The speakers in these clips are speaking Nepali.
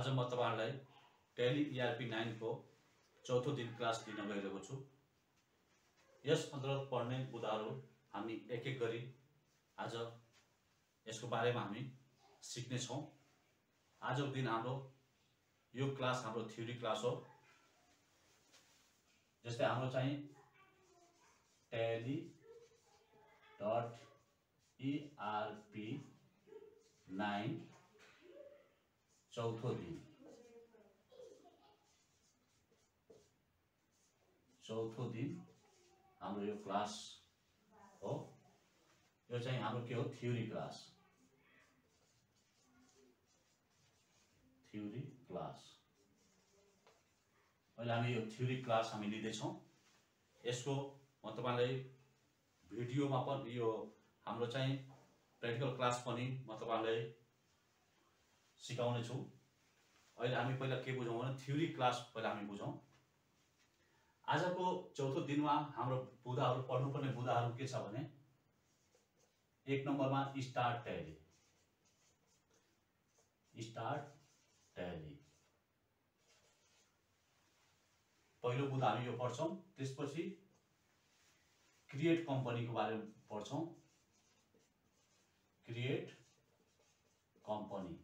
आज म तपाईहरुलाई टेली ERP 9 को चौथो दिन क्लास लिन गइरहेको छु। यस अन्तर्गत पढ्ने बुदाहरु हामी एक एक गरी आज यसको बारेमा हामी सिक्ने छौं। आजको दिन हाम्रो यो क्लास हाम्रो थ्योरी क्लास हो। जस्तै हाम्रो चाहिँ tally.erp 9 चौथो दिन हाम्रो यो क्लास हो। यो चाहिँ हाम्रो के हो, थ्योरी क्लास। अहिले हामी यो थ्योरी क्लास हामी लिँदै छौं। यसको म तपाईलाई भिडियोमा पनि यो हाम्रो चाहिँ प्र्याक्टिकल क्लास पनि म तपाईलाई सिकाउने छु। अहिले हामी पहिला के बुझौं भने थ्योरी क्लास पहिला हामी बुझौं। आजको चौथो दिनमा हाम्रो बुदाहरु पढ्नुपर्ने बुदाहरु के छ भने एक नम्बरमा स्टार्ट टैली पहिलो बुदा हामी यो पढ्छौं। त्यसपछि क्रिएट कम्पनी को बारेमा पढ्छौं। Create company.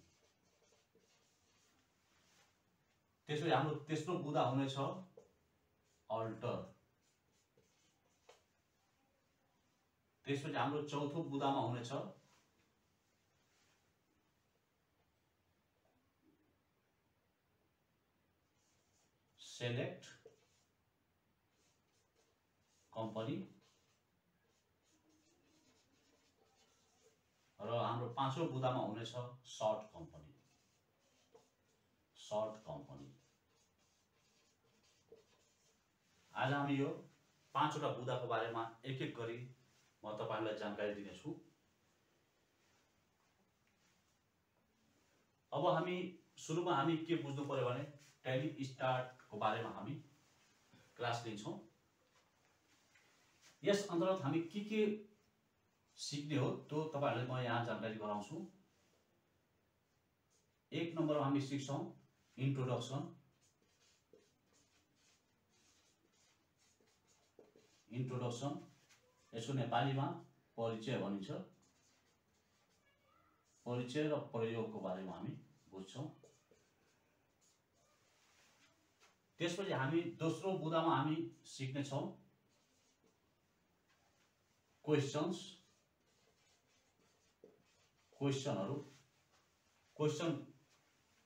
त्यसपछि हाम्रो तेस्रो बुदा हुनेछ अल्टर। त्यसपछि हाम्रो चौथो बुदामा हुनेछ सेलेक्ट कम्पनी र हाम्रो पाँचौं बुदामा हुनेछ सर्ट कम्पनी। आज हामी यो पाँचवटा बुदाको बारेमा एक एक गरी म तपाईहरुलाई जानकारी दिनेछु। अब हामी सुरुमा हामी के बुझ्नु पर्यो भने टैली स्टार्ट को बारेमा हामी क्लास लिन्छौं। यस अन्तर्गत हामी के सिक्ने हो त्यो तपाईहरुलाई म यहाँ जानकारी गराउँछु। एक नम्बरमा हामी सिक्छौं इन्ट्रोडक्सन। यसको नेपालीमा परिचय भनिन्छ। परिचय र प्रयोगको बारेमा हामी बुझ्छौं। त्यसपछि हामी दोस्रो बुदामा हामी सिक्ने छौं क्वेशनहरु। क्वेशन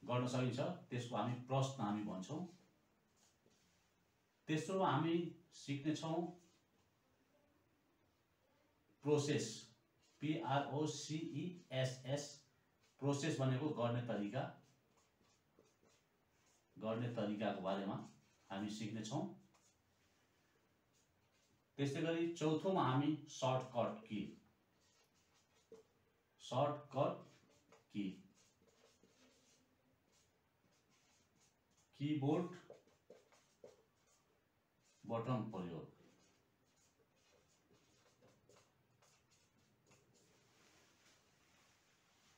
गर्न सकिन्छ, त्यसको हामी प्रश्न हामी भन्छौं। तेस्रोमा हामी सिक्ने छौं प्रोसेस। PROCESS। प्रोसेस भनेको गर्ने तरिकाको बारेमा हामी सिक्ने छौं। त्यसैगरी चौथोमा हामी सर्टकट की कीबोर्ड बटन प्रयोग।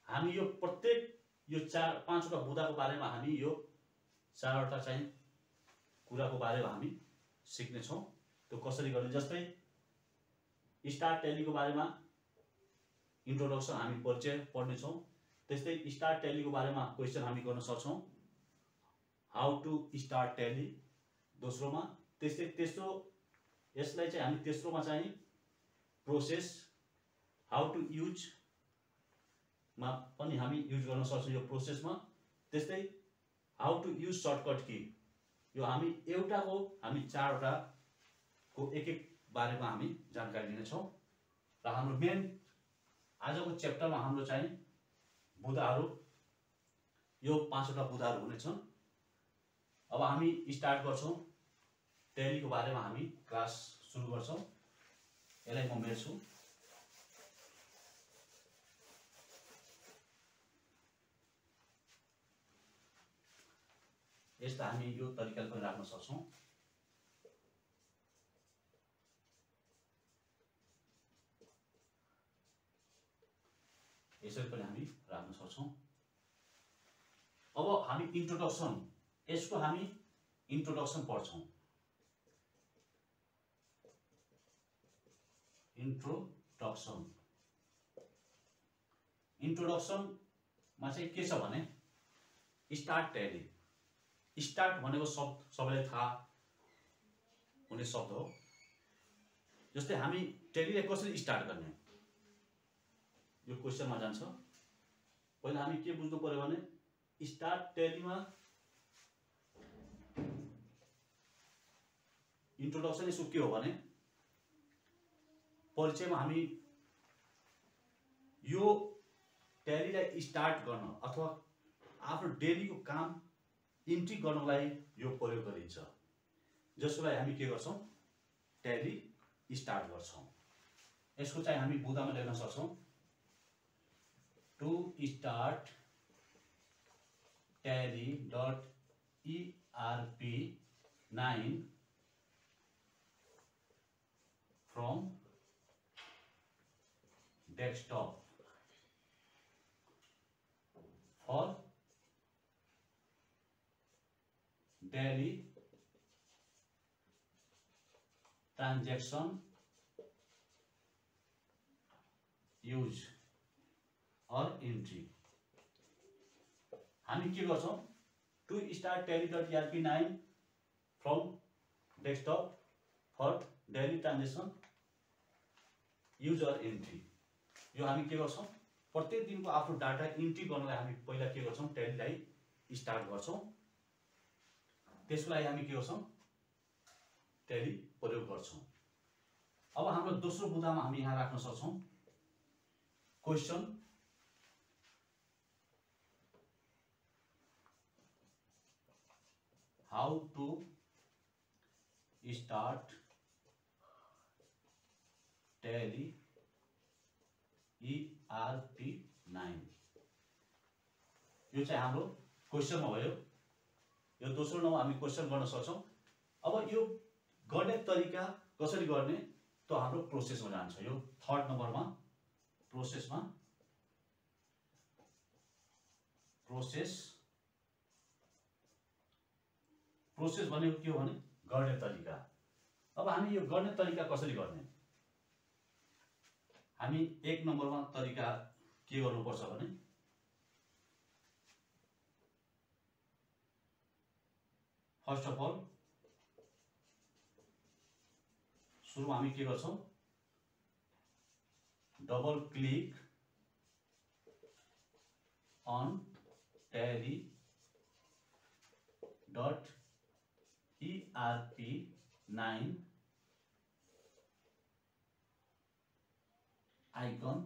हामी यो प्रत्येक यो पाँचवटा बुदाको बारेमा हामी यो चारवटा चाहिँ कुराको बारेमा हामी सिक्ने छौं। त्यो कसरी गर्ने, जस्तै स्टार्ट टैलीको बारेमा इन्ट्रोडक्सन हामी परिचय पढ्ने छौं। त्यस्तै स्टार्ट टैलीको बारेमा क्वेशन हामी गर्न सक्छौं, हाउ टु स्टार्ट टैली दोस्रोमा। त्यस्तै तेस्रो यसलाई चाहिँ हामी तेस्रोमा चाहिँ प्रोसेस हाउ टु युज मा पनि हामी युज गर्न सक्छौं यो प्रोसेसमा। त्यस्तै हाउ टु युज सर्टकट की यो हामी एउटाको हामी चारवटा को एक एक बारेमा हामी जानकारी लिने छौं। र हाम्रो मेन आजको च्याप्टरमा हाम्रो चाहिँ बुदाहरु यो पाँचवटा बुदाहरु हुनेछन्। अब हामी स्टार्ट गर्छौं। टैलीको बारेमा हामी क्लास सुरु गर्छौं। यसलाई म मेट्छु। यसलाई हामी यो तरिकाले पनि राख्न सक्छौं। यसरी पनि हामी राख्न सक्छौं। अब हामी इन्ट्रोडक्सन, यसको हामी इन्ट्रोडक्सन पढ्छौं। इन्ट्रोडक्सनमा चाहिँ के छ भने स्टार्ट ट्याली। स्टार्ट भनेको शब्द सबैलाई थाहा हुने शब्द हो। जस्तै हामी ट्यालीलाई कसरी स्टार्ट गर्ने यो क्वेशनमा जान्छ। पहिला हामी के बुझ्नु पर्यो भने स्टार्ट ट्यालीमा इन्ट्रोडक्सन यसो के हो भने परिचयमा हामी यो ट्यालीलाई स्टार्ट गर्न अथवा आफ्नो डेलीको काम इन्ट्री गर्नलाई यो प्रयोग गरिन्छ, जसलाई हामी के गर्छौं ट्याली स्टार्ट गर्छौं। यसको चाहिँ हामी बुदामा लेख्न सक्छौं to start Tally dot ERP9 from desktop for daily transaction use or entry। हामी के गर्छौं to start Tally dot ERP9 from desktop for daily transaction use or entry. यो हामी के गर्छौं प्रत्येक दिनको आफ्नो डाटा इन्ट्री गर्नलाई हामी पहिला के गर्छौं ट्यालीलाई स्टार्ट गर्छौं। त्यसको लागि हामी के गर्छौं ट्याली प्रयोग गर्छौं। अब हाम्रो दोस्रो बुदामा हामी यहाँ राख्न सक्छौं question how to start Tally ERP9। यो चाहिँ हाम्रो क्वेशनमा भयो। यो दोस्रो नम्बर हामी क्वेशन गर्न सक्छौं। अब यो गर्ने तरिका कसरी गर्ने त हाम्रो प्रोसेसमा जान्छ। यो थर्ड नम्बरमा प्रोसेसमा प्रोसेस भनेको के हो भने गर्ने तरिका। अब हामी यो गर्ने तरिका कसरी गर्ने, हामी एक नम्बरमा तरिका के गर्नुपर्छ भने फर्स्ट अफ अल सुरुमा हामी के गर्छौं double click on Tally dot ERP9 icon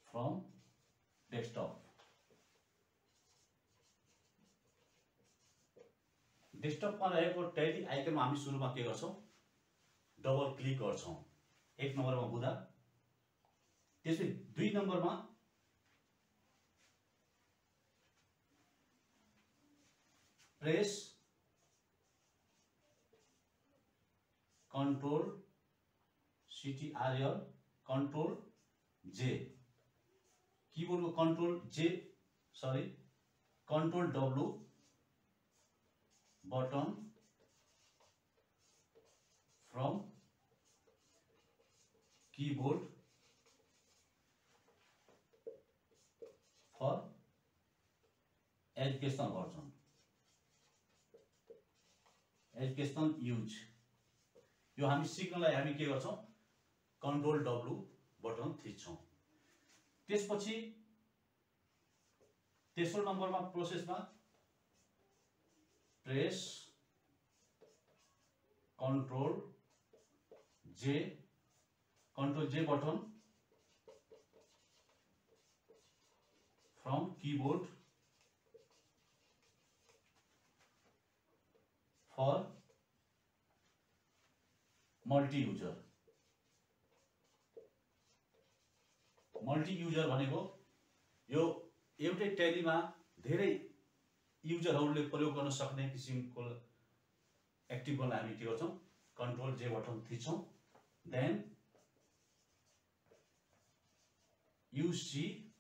from desktop। डेस्कटपमा रहेको ट्याली आइकनमा हामी सुरुमा के गर्छौं डबल क्लिक गर्छौं एक नम्बरमा बुदा। त्यसै दुई नम्बरमा press control CTRL control J, कीबोर्डको कन्ट्रोल J सरी control W button from keyboard for educational version educational use. यो हामी सिक्नलाई हामी के गर्छौं कन्ट्रोल W बटन थिच्छौं। त्यसपछि तेस्रो नम्बरमा प्रोसेसमा press control J button from keyboard for multi user. Multi user भनेको यो एउटै ट्यालीमा धेरै युजरहरूले प्रयोग गर्न सक्ने किसिमको एक्टिभ गर्न हामी के गर्छौं कन्ट्रोल J बटन थिच्छौं। Then you see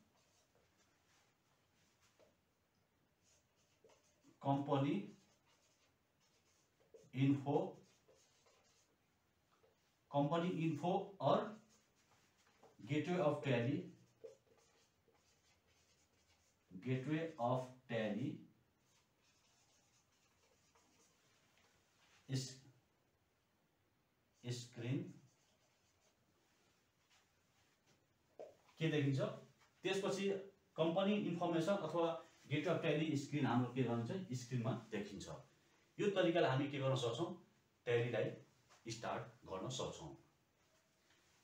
company info or gateway of tally screen के देखिन्छ। त्यसपछि कम्पनी इन्फर्मेसन अथवा गेटवे अफ ट्याली स्क्रिन हाम्रो के गर्नुहुन्छ स्क्रिनमा देखिन्छ। यो तरिकाले हामी के गर्न सक्छौं ट्यालीलाई स्टार्ट गर्न सक्छौं।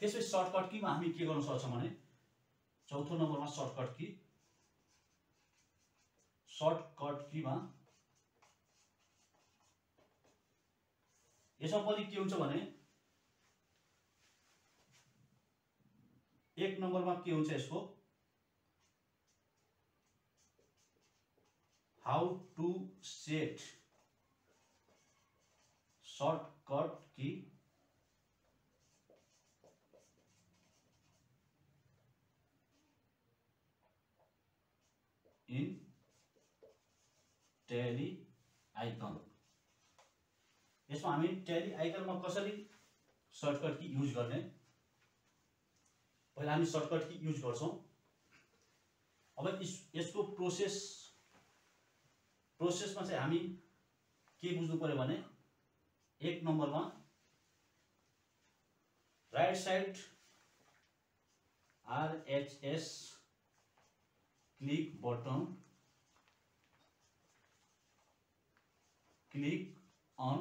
त्यसपछि सर्टकट कीमा हामी के गर्न सक्छौं भने चौथो नम्बरमा सर्टकट कीमा यसमा पनि के हुन्छ भने एक नम्बरमा के हुन्छ यसको how to set shortcut key in Tally icon. यसमा हामी टैली आइकनमा कसरी सर्टकट की युज गर्ने पहिला हामी सर्टकट की युज गर्छौं। अब यसको प्रोसेसमा चाहिँ हामी के बुझ्नु पर्यो भने एक नम्बरमा right side RHS click button click on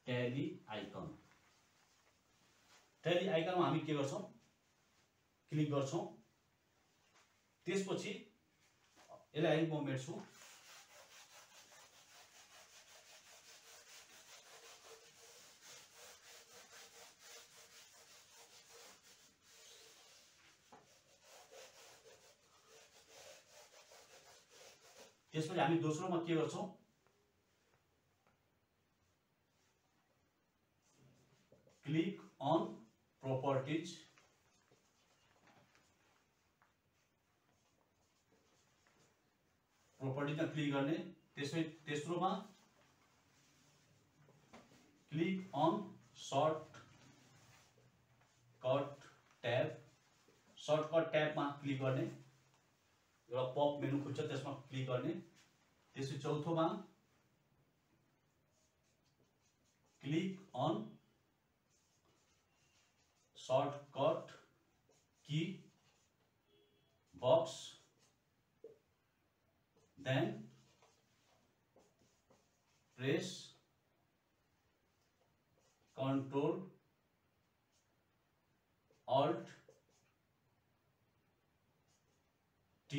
Tally icon. Tally आइकनमा हामी के गर्छौं क्लिक गर्छौं। त्यसपछि यसलाई म मेट्छु। त्यसपछि हामी दोस्रोमा के गर्छौं क्लिक अन प्रॉपर्टीज प्रॉपर्टीमा क्लिक गर्ने। त्यसपछि तेस्रोमा क्लिक अन सर्टकट ट्याबमा क्लिक गर्ने। एउटा पप मेनु खुल्छ त्यसमा क्लिक गर्ने। त्यसपछि चौथोमा click on shortcut key box then press Ctrl Alt T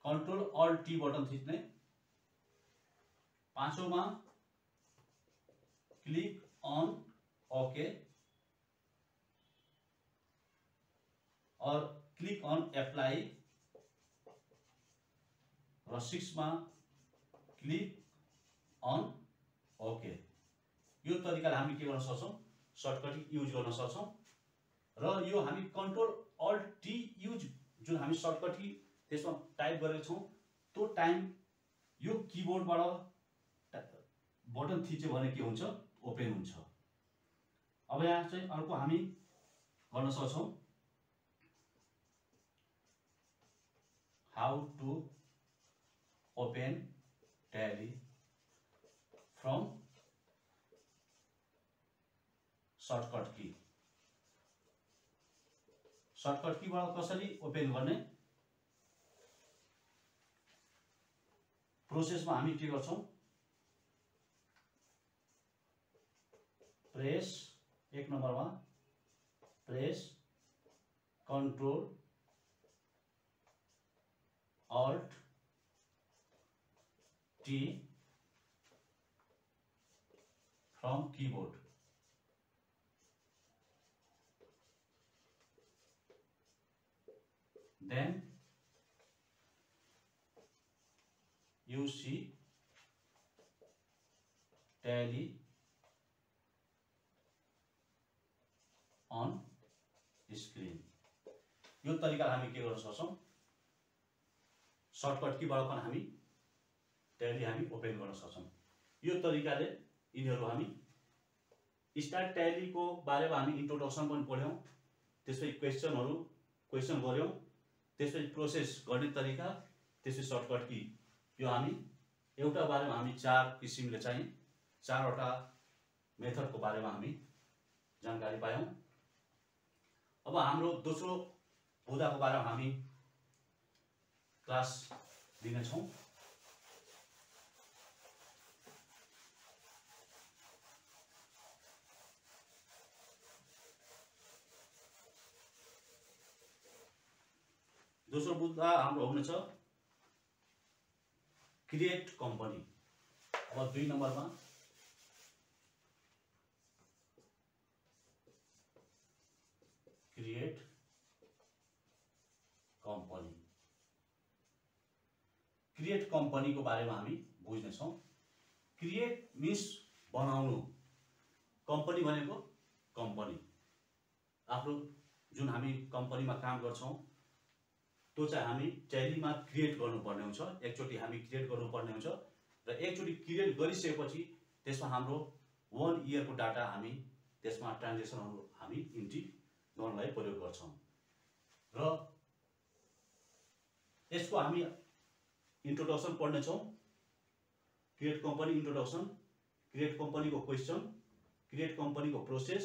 Ctrl Alt T button थिच्ने। पांचौंमा क्लिक अन ओके और क्लिक अन एप्लाई र 6 मा क्लिक अन ओके। यो तरिकाले हामी के गर्न सक्छौं सर्टकट युज गर्न सक्छौं। र यो हामी कन्ट्रोल अल्ट टी युज जुन हामी सर्टकट की त्यसमा टाइप गरेका छौं त्यो टाइम यो किबोर्डबाट बटन थिच्यो भने के हुन्छ ओपन हुन्छ। अब यहाँ चाहिँ अर्को हामी गर्न सक्छौं how to open tally from shortcut key। Shortcut key बाट कसरी ओपन गर्ने प्रोसेसमा हामी के गर्छौं प्रेस एक नम्बरमा press Ctrl Alt T from keyboard। Then you see tally on screen। यो तरिका हामी के गर्न सक्छौं सर्टकट कीबाट पनि हामी ट्याली हामी ओपन गर्न सक्छौँ। यो तरिकाले यिनीहरू हामी स्टार्ट ट्यालीको बारेमा हामी इन्ट्रोडक्सन पनि पढ्यौँ, त्यसपछि क्वेसन गऱ्यौँ, त्यसपछि प्रोसेस गर्ने तरिका, त्यसपछि सर्टकट की। यो हामी एउटा बारेमा हामी 4 किसिमले चाहिँ 4वटा मेथडको बारेमा हामी जानकारी पायौँ। अब हाम्रो दोस्रो बुदाको बारेमा हामी क्लास लिनेछौँ। दोस्रो बुदा हाम्रो हुनेछ क्रिएट कम्पनी। अब 2 नम्बरमा क्रिएट कम्पनी। क्रिएट कम्पनीको बारेमा हामी बुझ्नेछौँ। क्रिएट मिन्स बनाउनु, कम्पनी भनेको कम्पनी आफ्नो जुन हामी कम्पनीमा काम गर्छौँ त्यो चाहिँ हामी ट्यालीमा क्रिएट गर्नुपर्ने हुन्छ। एकचोटि हामी क्रिएट गर्नुपर्ने हुन्छ र एकचोटि क्रिएट गरिसकेपछि त्यसमा हाम्रो 1 इयरको डाटा हामी त्यसमा ट्रान्जेक्सनहरू हामी इन्ट्री गर्नलाई प्रयोग गर्छौँ र यसको हामी इन्ट्रोडक्सन पढ्नेछौँ। क्रिएट कम्पनी इन्ट्रोडक्सन, क्रिएट कम्पनीको क्वेसन, क्रिएट कम्पनीको प्रोसेस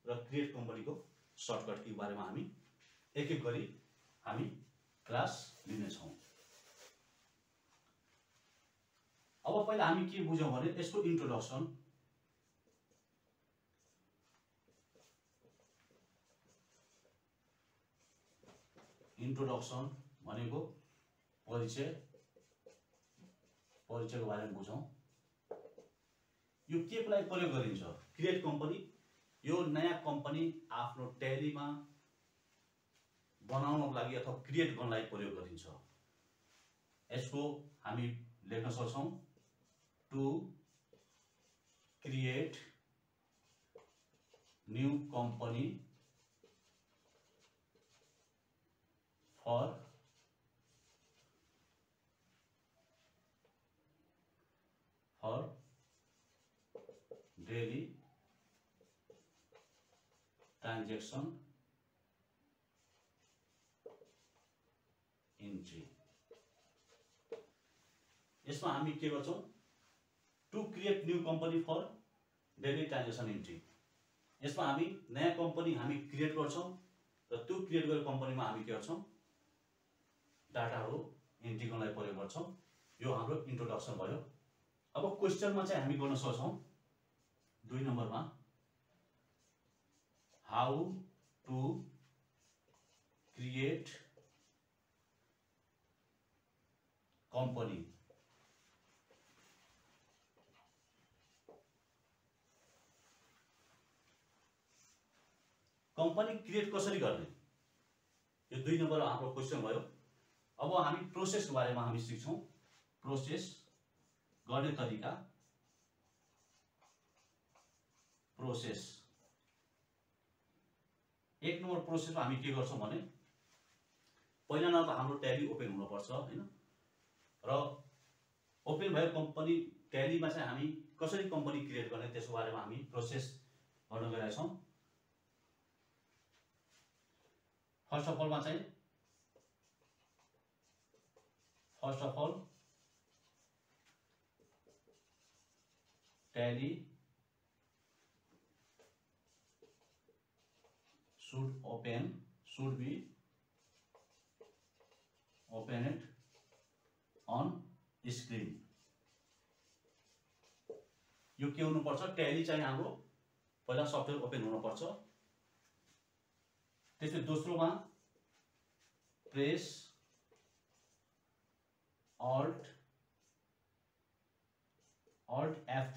र क्रिएट कम्पनीको सर्टकट की बारेमा हामी एक एक गरी हामी क्लास लिनेछौँ। अब पहिला हामी के बुझौँ भने यसको इन्ट्रोडक्सन। इन्ट्रोडक्सन भनेको परिचयको बारेमा बुझौँ। यो के को लागि प्रयोग गरिन्छ? क्रिएट कम्पनी, यो नयाँ कम्पनी आफ्नो ट्यालीमा बनाउनको लागि अथवा क्रिएट गर्नलाई प्रयोग गरिन्छ। यसको हामी लेख्न सक्छौँ to create new company for daily transaction entry. यसमा हामी के गर्छौँ? To create new company for daily transaction entry. यसमा हामी नयाँ कम्पनी हामी क्रिएट गर्छौँ र त्यो क्रिएट गरेको कम्पनीमा हामी के गर्छौँ? डाटाहरू इन्ट्री गर्नलाई प्रयोग गर्छौँ। यो हाम्रो इन्ट्रोडक्सन भयो। अब क्वेसनमा चाहिँ हामी गर्न सक्छौँ 2 नम्बरमा how to create company. Company create कसरी गर्ने? यो 2 नम्बर हाम्रो क्वेसन भयो। अब हामी प्रोसेसको बारेमा हामी सिक्छौँ। प्रोसेस गर्ने तरिका, प्रोसेस 1 नम्बर प्रोसेसमा हामी के गर्छौँ भने पहिला न त हाम्रो ट्याली ओपन हुनुपर्छ हैन, र ओपन भएको कम्पनी ट्यालीमा चाहिँ हामी कसरी कम्पनी क्रिएट गर्ने त्यसको बारेमा हामी प्रोसेस गर्न गइरहेछौँ। First of all Tally should be opened on screen। यो के हुनुपर्छ? ट्याली चाहिँ हाम्रो पहिला सफ्टवेयर ओपन हुनुपर्छ। त्यसपछि दोस्रोमा press Alt F3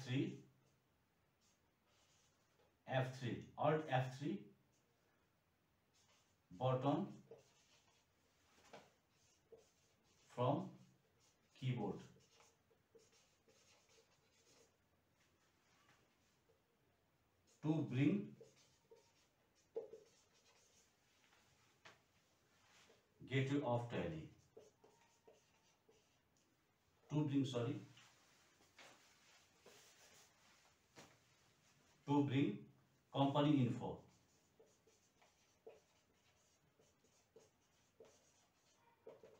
button from keyboard to bring gateway of Tally, to bring to bring company info.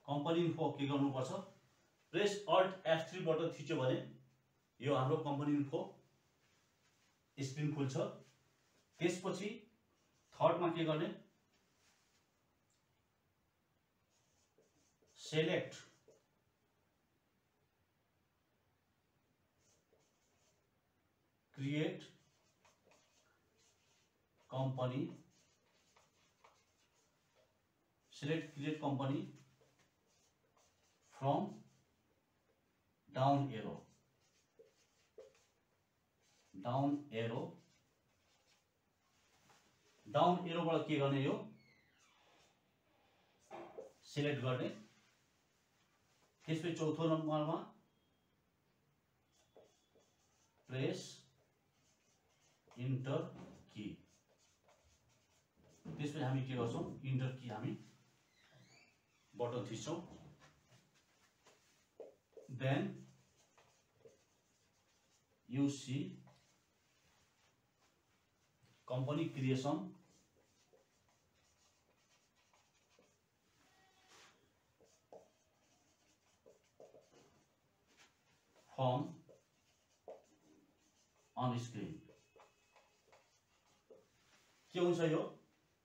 Company info के गर्नुपर्छ, प्रेस अल्ट F3 बटन थिच्यो भने यो हाम्रो कम्पनी इन्फो स्क्रिन खुल्छ। त्यसपछि थर्डमा के गर्ने, select create company, select create company from down arrow, down arrow बाट के गर्ने, यो सिलेक्ट गर्ने। त्यसपछि चौथो नम्बरमा प्रेस इन्टर की, त्यसपछि हामी के गर्छौं, इन्टर की हामी बटन थिच्छौं। Then you see company creation form on screen। के हुन्छ यो,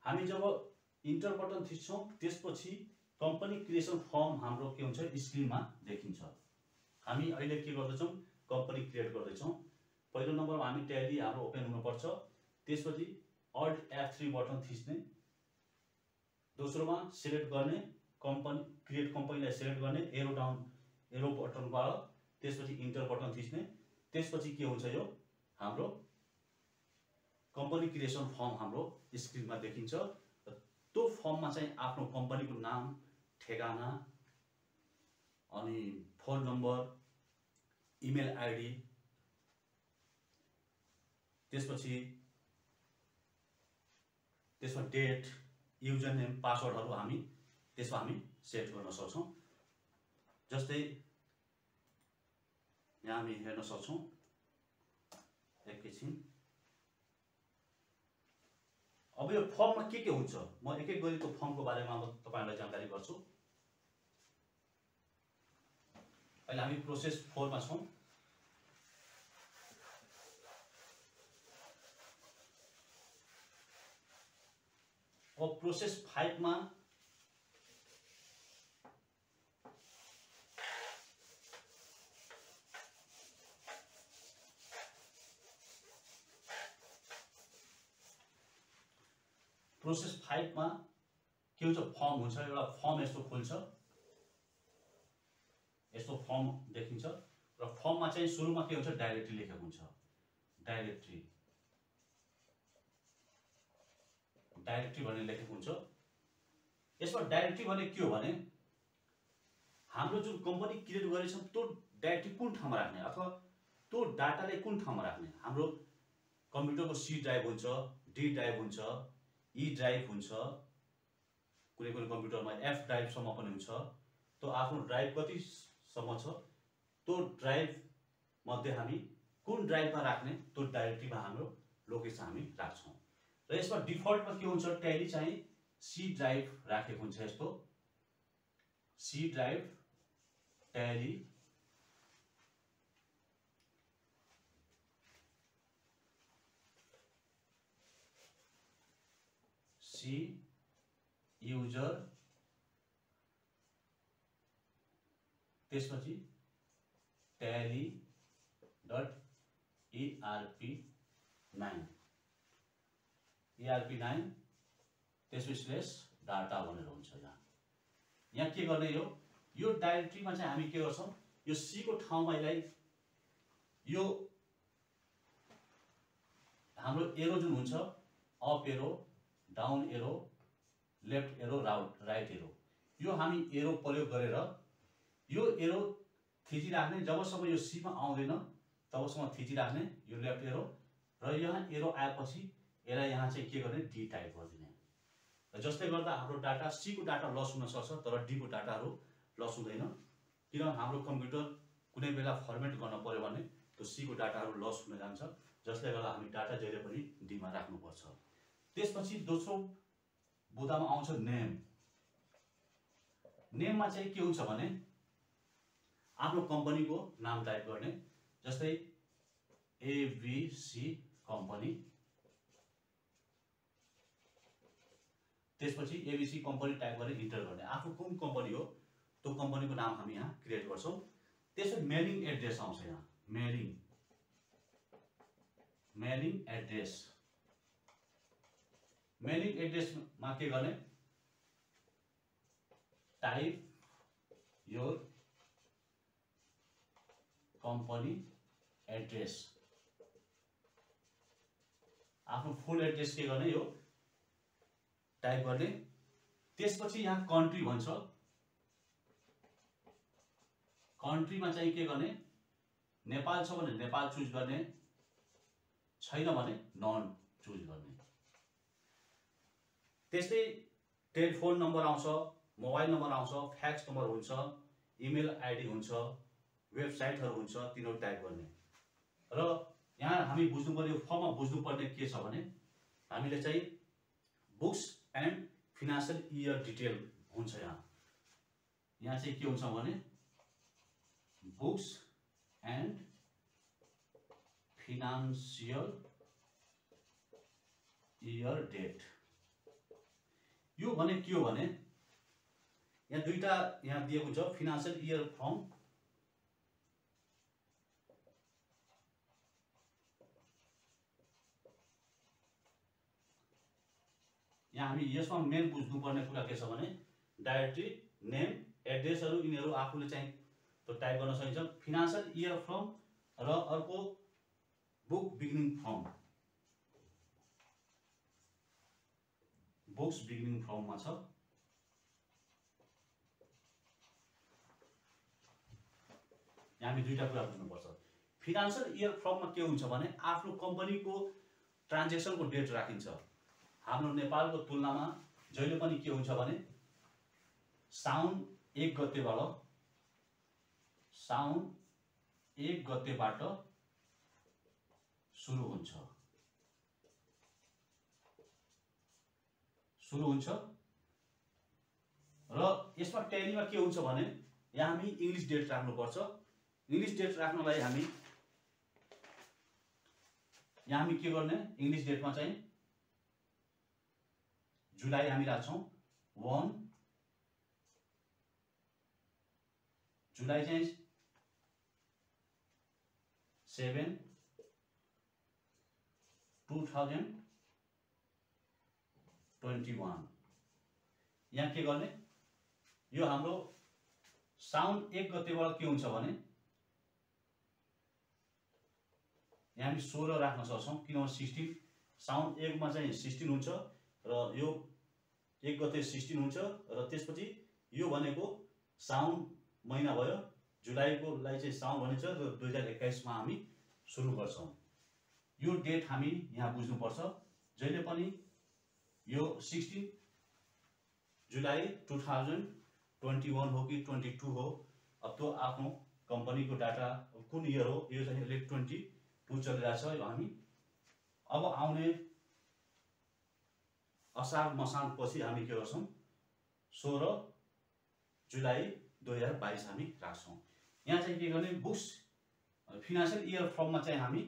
हामी जब इन्टर बटन थिच्छौं त्यसपछि कम्पनी क्रिएसन फर्म हाम्रो के हुन्छ, स्क्रिनमा देखिन्छ। हामी अहिले के गर्दैछौं, कम्पनी क्रिएट गर्दैछौं। पहिलो नम्बरमा हामी ट्याली हाम्रो ओपन हुनुपर्छ, त्यसपछि अल्ट F3 बटन थिच्ने, दोस्रोमा सिलेक्ट गर्ने, कम्पनी क्रिएट कम्पनीलाई सिलेक्ट गर्ने एरो डाउन एरो बटनबाट, त्यसपछि इन्टर बटन थिच्ने। त्यसपछि के हुन्छ, यो हाम्रो कम्पनी क्रिएसन फर्म हाम्रो स्क्रिनमा देखिन्छ। त्यो फर्ममा चाहिँ आफ्नो कम्पनीको नाम, ठेगाना, अनि फोन नम्बर, इमेल आइडी, त्यसपछि त्यसमा डेट, युजर नेम, पासवर्डहरु हामी त्यसमा हामी सेट गर्न सक्छौं। जस्तै यहाँ हामी हेर्न सक्छौं, एकैछिन। अब यो फर्ममा के हुन्छ, म एक एक गरी त्यो फर्मको बारेमा अब तपाईहरुलाई जानकारी गर्छु। अहिले हामी प्रोसेस 4 मा छौं। अब प्रोसेस 5 मा के हुन्छ, फर्म हुन्छ। एउटा फर्म यस्तो खुल्छ, यस्तो फर्म देखिन्छ र फर्ममा चाहिँ सुरुमा के हुन्छ, डाइरेक्टरी लेखेको हुन्छ। डाइरेक्टरी भन्ने लेखेको हुन्छ। यसमा डाइरेक्टरी भने के हो भने, हाम्रो जुन कम्पनी क्रिएट गरेछौं त्यो डाइरेक्टरी कुन ठाउँमा राख्ने अथवा त्यो डाटालाई कुन ठाउँमा राख्ने। हाम्रो कम्प्युटरको सी ड्राइभ हुन्छ, डी ड्राइभ हुन्छ, ई ड्राइभ हुन्छ, कुनै कुनै कम्प्युटरमा एफ ड्राइभ सम्म पनि हुन्छ। त्यो आफ्नो ड्राइभ कति सम्म छ, त्यो ड्राइभ मध्ये हामी कुन ड्राइभमा राख्ने, त्यो डाइरेक्टरीमा हाम्रो लोकेसन हामी राख्छौं। र यसमा डिफल्टमा के हुन्छ, ट्याली चाहिँ सी ड्राइभ राखेको हुन्छ। यस्तो C drive Tally C user, त्यसपछि ट्याली डट ERP9 त्यसपछि स्लेश डाटा भनेर हुन्छ। यहाँ के गर्ने, यो डाइरेक्टरीमा चाहिँ हामी के गर्छौं, यो सी को ठाउँमा यसलाई यो हाम्रो एरो जुन हुन्छ, up arrow, down arrow, left arrow, right arrow, यो हामी एरो प्रयोग गरेर यो एरो थिचिराख्ने। जबसम्म यो सी मा आउँदैन तबसम्म थिचिराख्ने यो लेफ्ट एरो, र यहाँ एरो आएपछि यसलाई यहाँ चाहिँ के गर्ने, डी टाइप गरिदिने। र जस्तै गर्दा हाम्रो डाटा सी को डाटा लस हुन सक्छ, तर डी को डाटाहरु लस हुँदैन। किन, हाम्रो कम्प्युटर कुनै बेला फर्मेट गर्न पर्यो भने त्यो सी को डाटाहरु लस हुन जान्छ। जसले गर्दा हामी डाटा जहिले पनि डीमा राख्नुपर्छ। त्यसपछि दोस्रो बुदामा आउँछ नेम। नेममा चाहिँ के हुन्छ भने आफ्नो कम्पनीको नाम टाइप गर्ने, जस्तै एबीसी कम्पनी। त्यसपछि एबीसी कम्पनी टाइप गरेर इन्टर गर्ने, आफ्नो कुन कम्पनी हो त्यो कम्पनीको नाम हामी यहाँ क्रिएट गर्छौँ। त्यसपछि मेलिङ एड्रेस आउँछ यहाँ, मेलिङ एड्रेस। मेलिङ एड्रेसमा के गर्ने, टाइप योर कम्पनी एड्रेस। आफ्नो फुल एड्रेस के गर्ने यो टाइप गर्ने। त्यसपछि यहाँ कन्ट्री भन्छ, कन्ट्रीमा चाहिँ के गर्ने, नेपाल छ भने नेपाल चुज गर्ने, छैन भने नन चुज गर्ने। त्यस्तै टेलिफोन नम्बर आउँछ, मोबाइल नम्बर आउँछ, फ्याक्स नम्बर हुन्छ, इमेल आइडी हुन्छ, वेबसाइटहरु हुन्छ, तिनीहरु टाइप गर्ने। र यहाँ हामी बुझ्नुपर्ने फर्ममा बुझ्नुपर्ने के छ भने हामीले चाहिँ books and financial year detail हुन्छ। यहाँ चाहिँ के हुन्छ भने books and financial year date. यो भने के हो भने यहाँ दुईटा यहाँ दिएको छ, फाइनान्शियल इयर फ्रम यहाँ हामी यसमा मेन बुझ्नुपर्ने कुरा के छ भने डाइरेक्टरी नेम एड्रेसहरु यिनीहरु आफूले चाहिँ त्यो टाइप गर्न सकिन्छ। फाइनान्शियल इयर फ्रम र अर्को book beginning from, books beginning फ्रममा छ। यहाँ हामी दुईटा कुरा बुझ्नुपर्छ। फाइनान्शियल इयर फ्रममा के हुन्छ भने आफ्नो कम्पनीको ट्रान्जेक्सनको डेट राखिन्छ। हाम्रो नेपालको तुलनामा जहिले पनि के हुन्छ भने साउन 1 गतेबाट सुरु हुन्छ र यसमा टेलीमा के हुन्छ भने यहाँ हामी इंग्लिश डेट राख्नुपर्छ। इंग्लिश डेट राख्नलाई हामी यहाँ हामी के गर्ने, इंग्लिश डेटमा चाहिँ जुलाई हामी राख्छौं 1 जुलाई चाहिँ 7 2021। यहाँ के गर्ने, यो हाम्रो साउन 1 गतेबाट के हुन्छ भने यहाँ हामी 16 राख्न सक्छौं, किनभने 16 साउन 1 मा चाहिँ 16 हुन्छ र यो 1 गते 16 हुन्छ र त्यसपछि यो भनेको साउन महिना भयो, जुलाईको लाई चाहिँ साउन भनिन्छ र 2021 मा हामी सुरु गर्छौं। यो डेट हामी यहाँ बुझ्नुपर्छ। जहिले पनि यो 16 जुलाई 2021 हो कि 22 हो, अब त्यो आफ्नो कम्पनीको डाटा कुन इयर हो, यो चाहिँ 22 चलिरहेछ। यो हामी अब आउने असार मसार पछि हामी के गर्छौं 16 जुलाई 2022 हामी राख्छौं। यहाँ चाहिँ के गर्ने, बुक्स फाइनान्शियल इयर फ्रममा चाहिँ हामी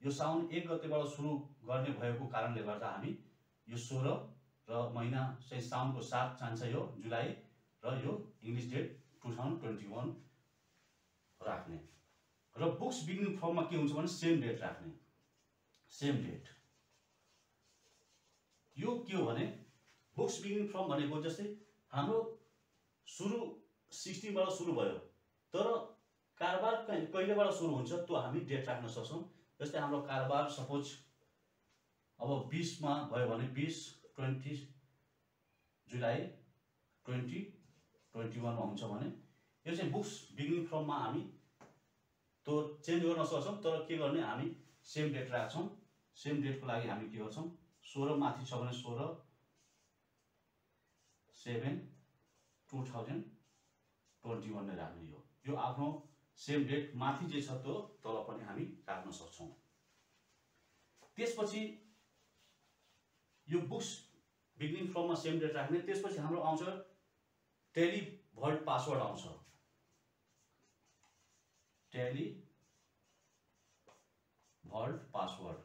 यो साउन 1 गतेबाट सुरु गर्ने भएको कारणले गर्दा हामी यो 16 र महिना चाहिँ साउनको 7 चाहन्छ यो जुलाई र यो इंग्लिश डेट 2021 राख्ने। र बुक्स बिगिनिङ फ्रममा के हुन्छ भने सेम डेट राख्ने, सेम डेट। यो के हो भने बुक्स बिगिनिङ फ्रम भनेको जस्तै हाम्रो सुरु 16 बाट सुरु भयो, तर कारोबार कहिलेबाट सुरु हुन्छ त्यो हामी डेट राख्न सक्छौं। जस्तै हाम्रो कारोबार सपोज अब 20 मा भयो भने 20 जुलाई 2021 मा हुन्छ भने यो चाहिँ बुक्स बिगिनिङ फ्रममा हामी त्यो चेन्ज गर्न सक्छौं। तर के गर्ने, हामी सेम डेट राख्छौं। सेम डेटको लागि हामी के गर्छौं, 16 माथि छ भने 16/7/2021 नै राख्ने। यो आफ्नो सेम डेट माथि जे छ त्यो तल पनि हामी राख्न सक्छौं। त्यसपछि यो बुक्स बिगिनिङ फ्रममा सेम डेट राख्ने। त्यसपछि हाम्रो आउँछ टेली भर्ट पासवर्ड आउँछ। Tally vault password.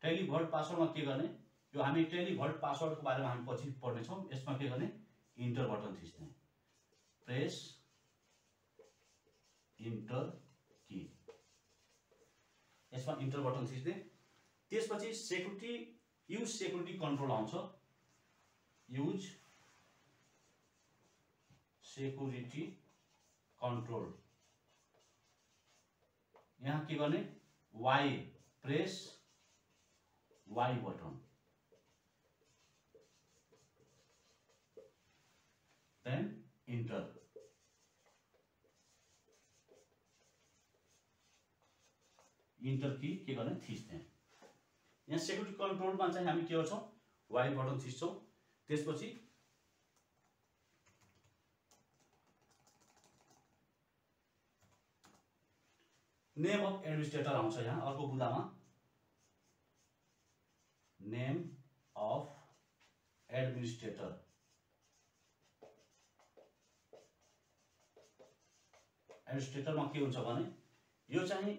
Tally vault पासवर्डमा के गर्ने, यो हामी टेली भर्ट पासवर्डको बारेमा हामी पछि पढ्नेछौँ। यसमा के गर्ने, इन्टर बटन थिच्ने, प्रेस इन्टर की, यसमा इन्टर बटन थिच्ने। त्यसपछि सेक्युरिटी युज सेक्युरिटी कन्ट्रोल आउँछ। युज सेक्युरिटी कन्ट्रोल, यहाँ के गर्ने, Y, press Y button, then enter. Enter key के गर्ने, थिच्ने। यहाँ सेक्युरिटी कन्ट्रोलमा चाहिँ हामी के गर्छौँ, वाई बटन थिच्छौँ। त्यसपछि नेम अफ एडमिनिस्ट्रेटर आउँछ। यहाँ अर्को बुदामा नेम अफ एडमिनिस्ट्रेटर। एडमिनिस्ट्रेटरमा के हुन्छ भने, यो चाहिँ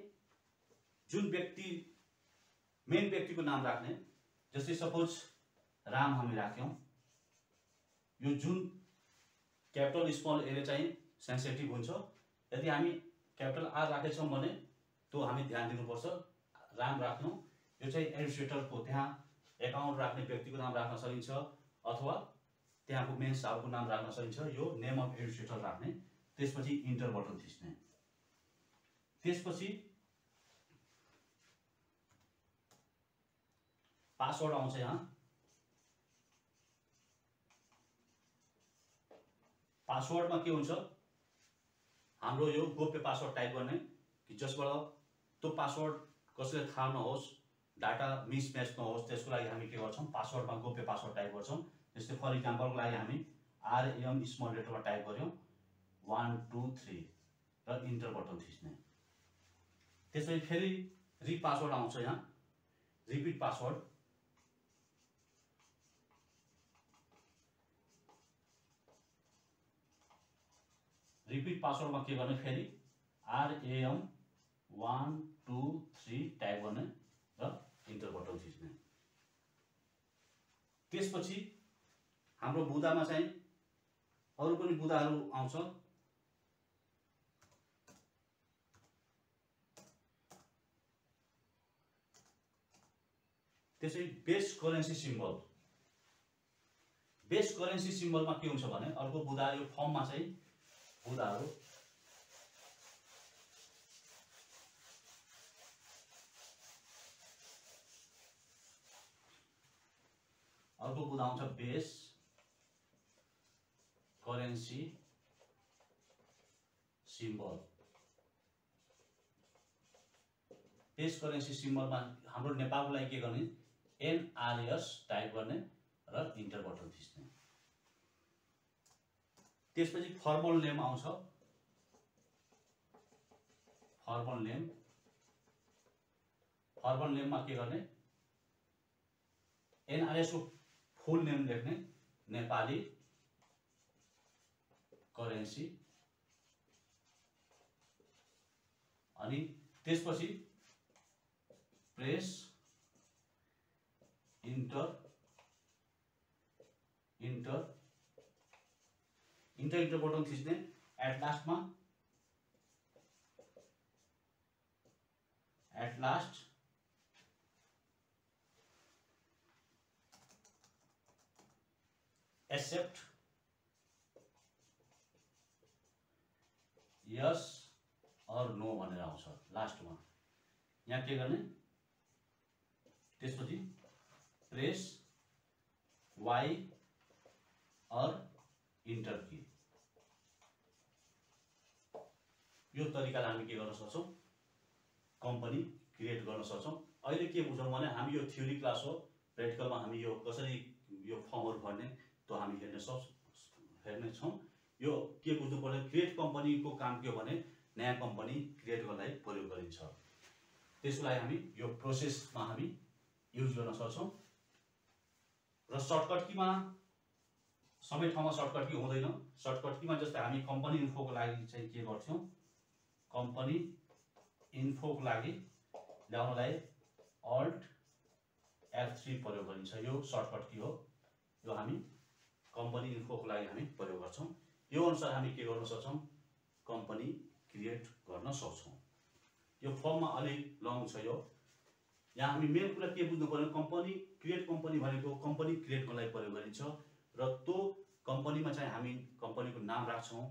जुन व्यक्ति मेन व्यक्तिको नाम राख्ने, जस्तै सपोज राम हामी राख्यौँ। यो जुन क्यापिटल स्मल एरिया चाहिँ सेन्सिटिभ हुन्छ। यदि हामी क्यापिटल आर राखेछौँ भने त्यो हामी ध्यान दिनुपर्छ। राम राख्नु, यो चाहिँ एडमिनिस्ट्रेटरको, त्यहाँ एकाउन्ट राख्ने व्यक्तिको नाम राख्न सकिन्छ अथवा त्यहाँको मेन साहबको नाम राख्न सकिन्छ। यो नेम अफ एडमिनिस्ट्रेटर राख्ने। त्यसपछि इन्टर बटन थिच्ने। त्यसपछि पासवर्ड आउँछ। यहाँ पासवर्डमा के हुन्छ, हाम्रो यो गोप्य पासवर्ड टाइप गर्ने कि जसबाट त्यो पासवर्ड कसैले थाहा नहोस्, डाटा मिसम्याच नहोस्, त्यसको लागि हामी के गर्छौँ, पासवर्डमा गोप्य पासवर्ड टाइप गर्छौँ। जस्तै फर इक्जाम्पलको लागि हामी आरएम स्मल लेटरमा टाइप गऱ्यौँ 1 2 3 र इन्टर बटन थिच्ने। त्यसपछि फेरि रिपासवर्ड आउँछ। यहाँ रिपिट पासवर्ड। रिपिट पासवर्डमा के गर्ने, फेरि आरएम 1 2 3 टाइप गर्ने र इन्टर बटन थिच्ने। त्यसपछि हाम्रो बुदामा चाहिँ अरू पनि बुदाहरू आउँछ। त्यसै base currency symbol. Base currency सिम्बलमा के हुन्छ भने, अर्को बुदा, यो फर्ममा चाहिँ बुदाहरू अर्को बुदा आउँछ base currency symbol. Base currency सिम्बलमा हाम्रो नेपालको लागि के गर्ने, एनआरएस टाइप गर्ने र इन्टर बटन थिच्ने। त्यसपछि फर्मल नेम आउँछ। Formal name. फर्मल नेममा के गर्ने, एनआरएस को फुल नेम लेख्ने, नेपाली करेन्सी। अनि त्यसपछि press enter enter enter button थिच्ने। At last accept yes or no भनेर आउँछ लास्टमा। यहाँ के गर्ने, त्यसपछि press Y or enter key. यो तरिकाले हामी के गर्न सक्छौँ, कम्पनी क्रिएट गर्न सक्छौँ। अहिले के बुझौँ भने, हामी यो थ्योरी क्लास हो, प्र्याक्टिकलमा हामी यो कसरी यो फर्महरू भर्ने त्यो हामी हेर्नेछौँ। यो के बुझ्नु पर्यो, क्रिएट कम्पनीको काम के हो भने, नयाँ कम्पनी क्रिएट गर्नलाई प्रयोग गरिन्छ। त्यसको लागि हामी यो प्रोसेसमा हामी युज गर्न सक्छौँ। र सर्टकट कीमा सबै ठाउँमा सर्टकट की हुँदैन। सर्टकट कीमा जस्तै हामी कम्पनी इन्फोको लागि चाहिँ के गर्छौँ, कम्पनी इन्फोको लागि ल्याउनलाई अल्ट F3 प्रयोग गरिन्छ। यो सर्टकट की हो। यो हामी कम्पनी इन्फोको लागि हामी प्रयोग गर्छौँ। यो अनुसार हामी के गर्न सक्छौँ, कम्पनी क्रिएट गर्न सक्छौँ। यो फर्ममा अलिक लङ छ। यो यहाँ हामी मेन कुरा के बुझ्नु पर्यो, कम्पनी क्रिएट कम्पनी भनेको कम्पनी क्रिएट गर्नलाई प्रयोग गरिन्छ। र त्यो कम्पनीमा चाहिँ हामी कम्पनीको नाम राख्छौँ,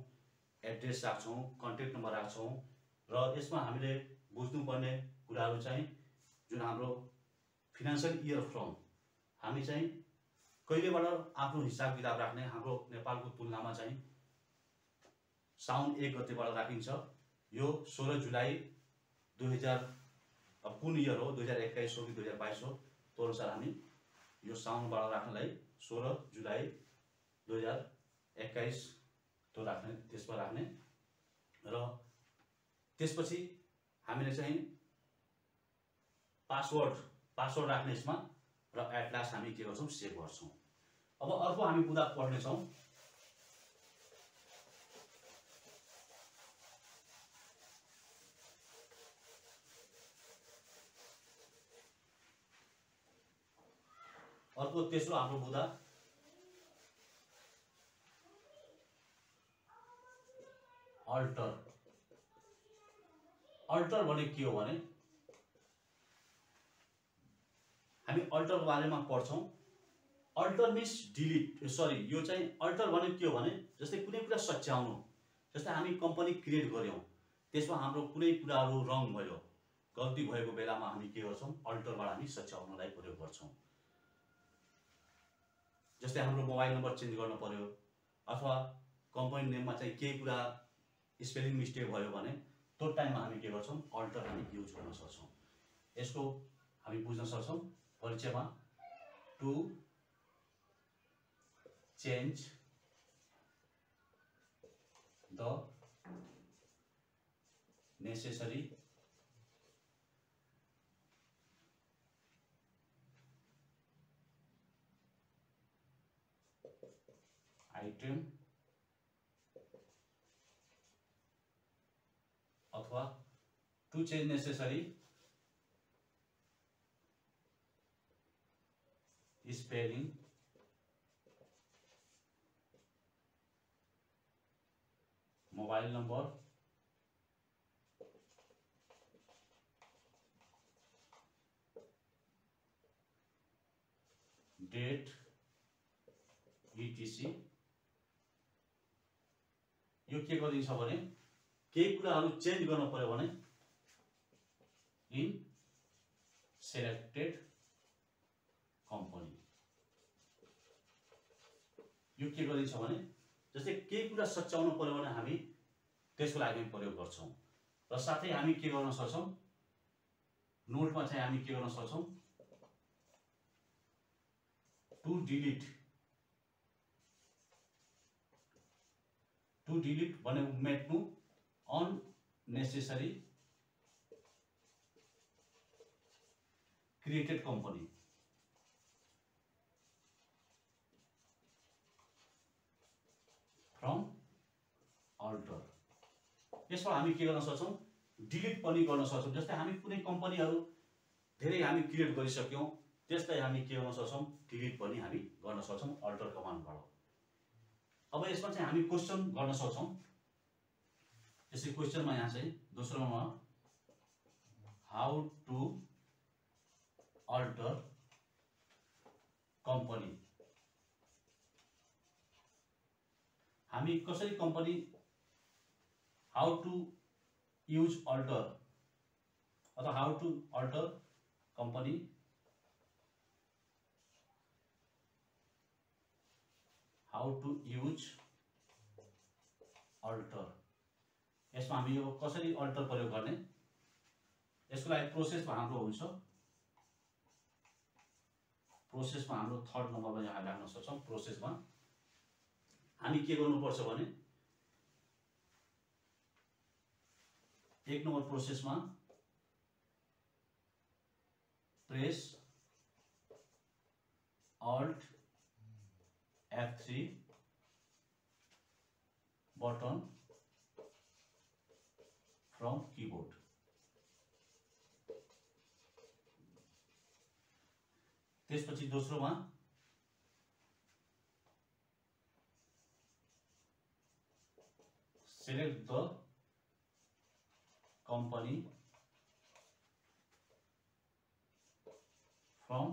एड्रेस राख्छौँ, कन्ट्याक्ट नम्बर राख्छौँ। र यसमा हामीले बुझ्नुपर्ने कुराहरू चाहिँ जुन हाम्रो फिनान्सियल इयर फ्रम हामी चाहिँ कहिलेबाट आफ्नो हिसाब किताब राख्ने, हाम्रो नेपालको तुलनामा चाहिँ साउन 1 गतेबाट राखिन्छ। यो 16 जुलाई 2000, अब कुन इयर हो, 2021 हो कि 2022 हो, त्यो अनुसार हामी यो साउनबाट राख्नलाई 16 जुलाई 2021 त्यो राख्ने, त्यसमा राख्ने। र त्यसपछि हामीले चाहिँ पासवर्ड राख्ने यसमा। र एट लास्ट हामी के गर्छौँ, सेभ गर्छौँ। अब अर्को हामी बुदा पढ्नेछौँ। अर्को तेस्रो हाम्रो बुदा अल्टर। अल्टर भने के हो भने हामी अल्टरको बारेमा पढ्छौँ। अल्टर मिन्स डिलिट, सरी यो चाहिँ अल्टर भने के हो भने जस्तै कुनै कुरा सच्याउनु। जस्तै हामी कम्पनी क्रिएट गर्यौँ, त्यसमा हाम्रो कुनै कुराहरू रङ भयो, गल्ती भएको बेलामा हामी के गर्छौँ, अल्टरबाट हामी सच्याउनलाई प्रयोग गर्छौँ। जस्तै हाम्रो मोबाइल नम्बर चेन्ज गर्न पर्यो अथवा कम्पनी नेममा चाहिँ केही कुरा स्पेलिङ मिस्टेक भयो भने त्यो टाइममा हामी के गर्छौँ, अल्टर हामी युज गर्न सक्छौँ। यसको हामी बुझ्न सक्छौँ परिचयमा, to change the necessary item अथवा to change necessary spelling mobile number date etc यो के गरिन्छ भने केही कुराहरू चेन्ज गर्न पर्यो भने इन सेलेक्टेड कम्पनी यो के गरिन्छ भने जस्तै केही कुरा सच्याउनु पर्यो भने हामी त्यसको लागि प्रयोग गर्छौं। र साथै हामी के गर्न सक्छौं, नोटमा चाहिँ हामी के गर्न सक्छौं, टु डिलिट भने मेट्नु unnecessary created company from alter. यसमा हामी के गर्न सक्छौं, डिलिट पनि गर्न सक्छौं। जस्तै हामी कुनै कम्पनीहरु धेरै हामी क्रिएट गरिसक्यौं, त्यसलाई हामी के गर्न सक्छौं, डिलिट पनि हामी गर्न सक्छौं अल्टर कमान्डबाट। अब यसमा चाहिँ हामी क्वेशन गर्न सक्छौं। यसै क्वेशनमा यहाँ चाहिँ दोस्रोमा हाउ टु अल्टर कम्पनी, हामी कसरी company, how to use alter अथवा how to alter company, how to use alter. यसमा हामी यो कसरी अल्टर प्रयोग गर्ने, यसको लागि प्रोसेसमा हाम्रो हुन्छ, प्रोसेसमा हाम्रो थर्ड नम्बरमा यहाँ राख्न सक्छौं। प्रोसेसमा हामी के गर्नुपर्छ भने एक नम्बर प्रोसेसमा press Alt F3 button from keyboard. त्यसपछि दोस्रोमा select the company from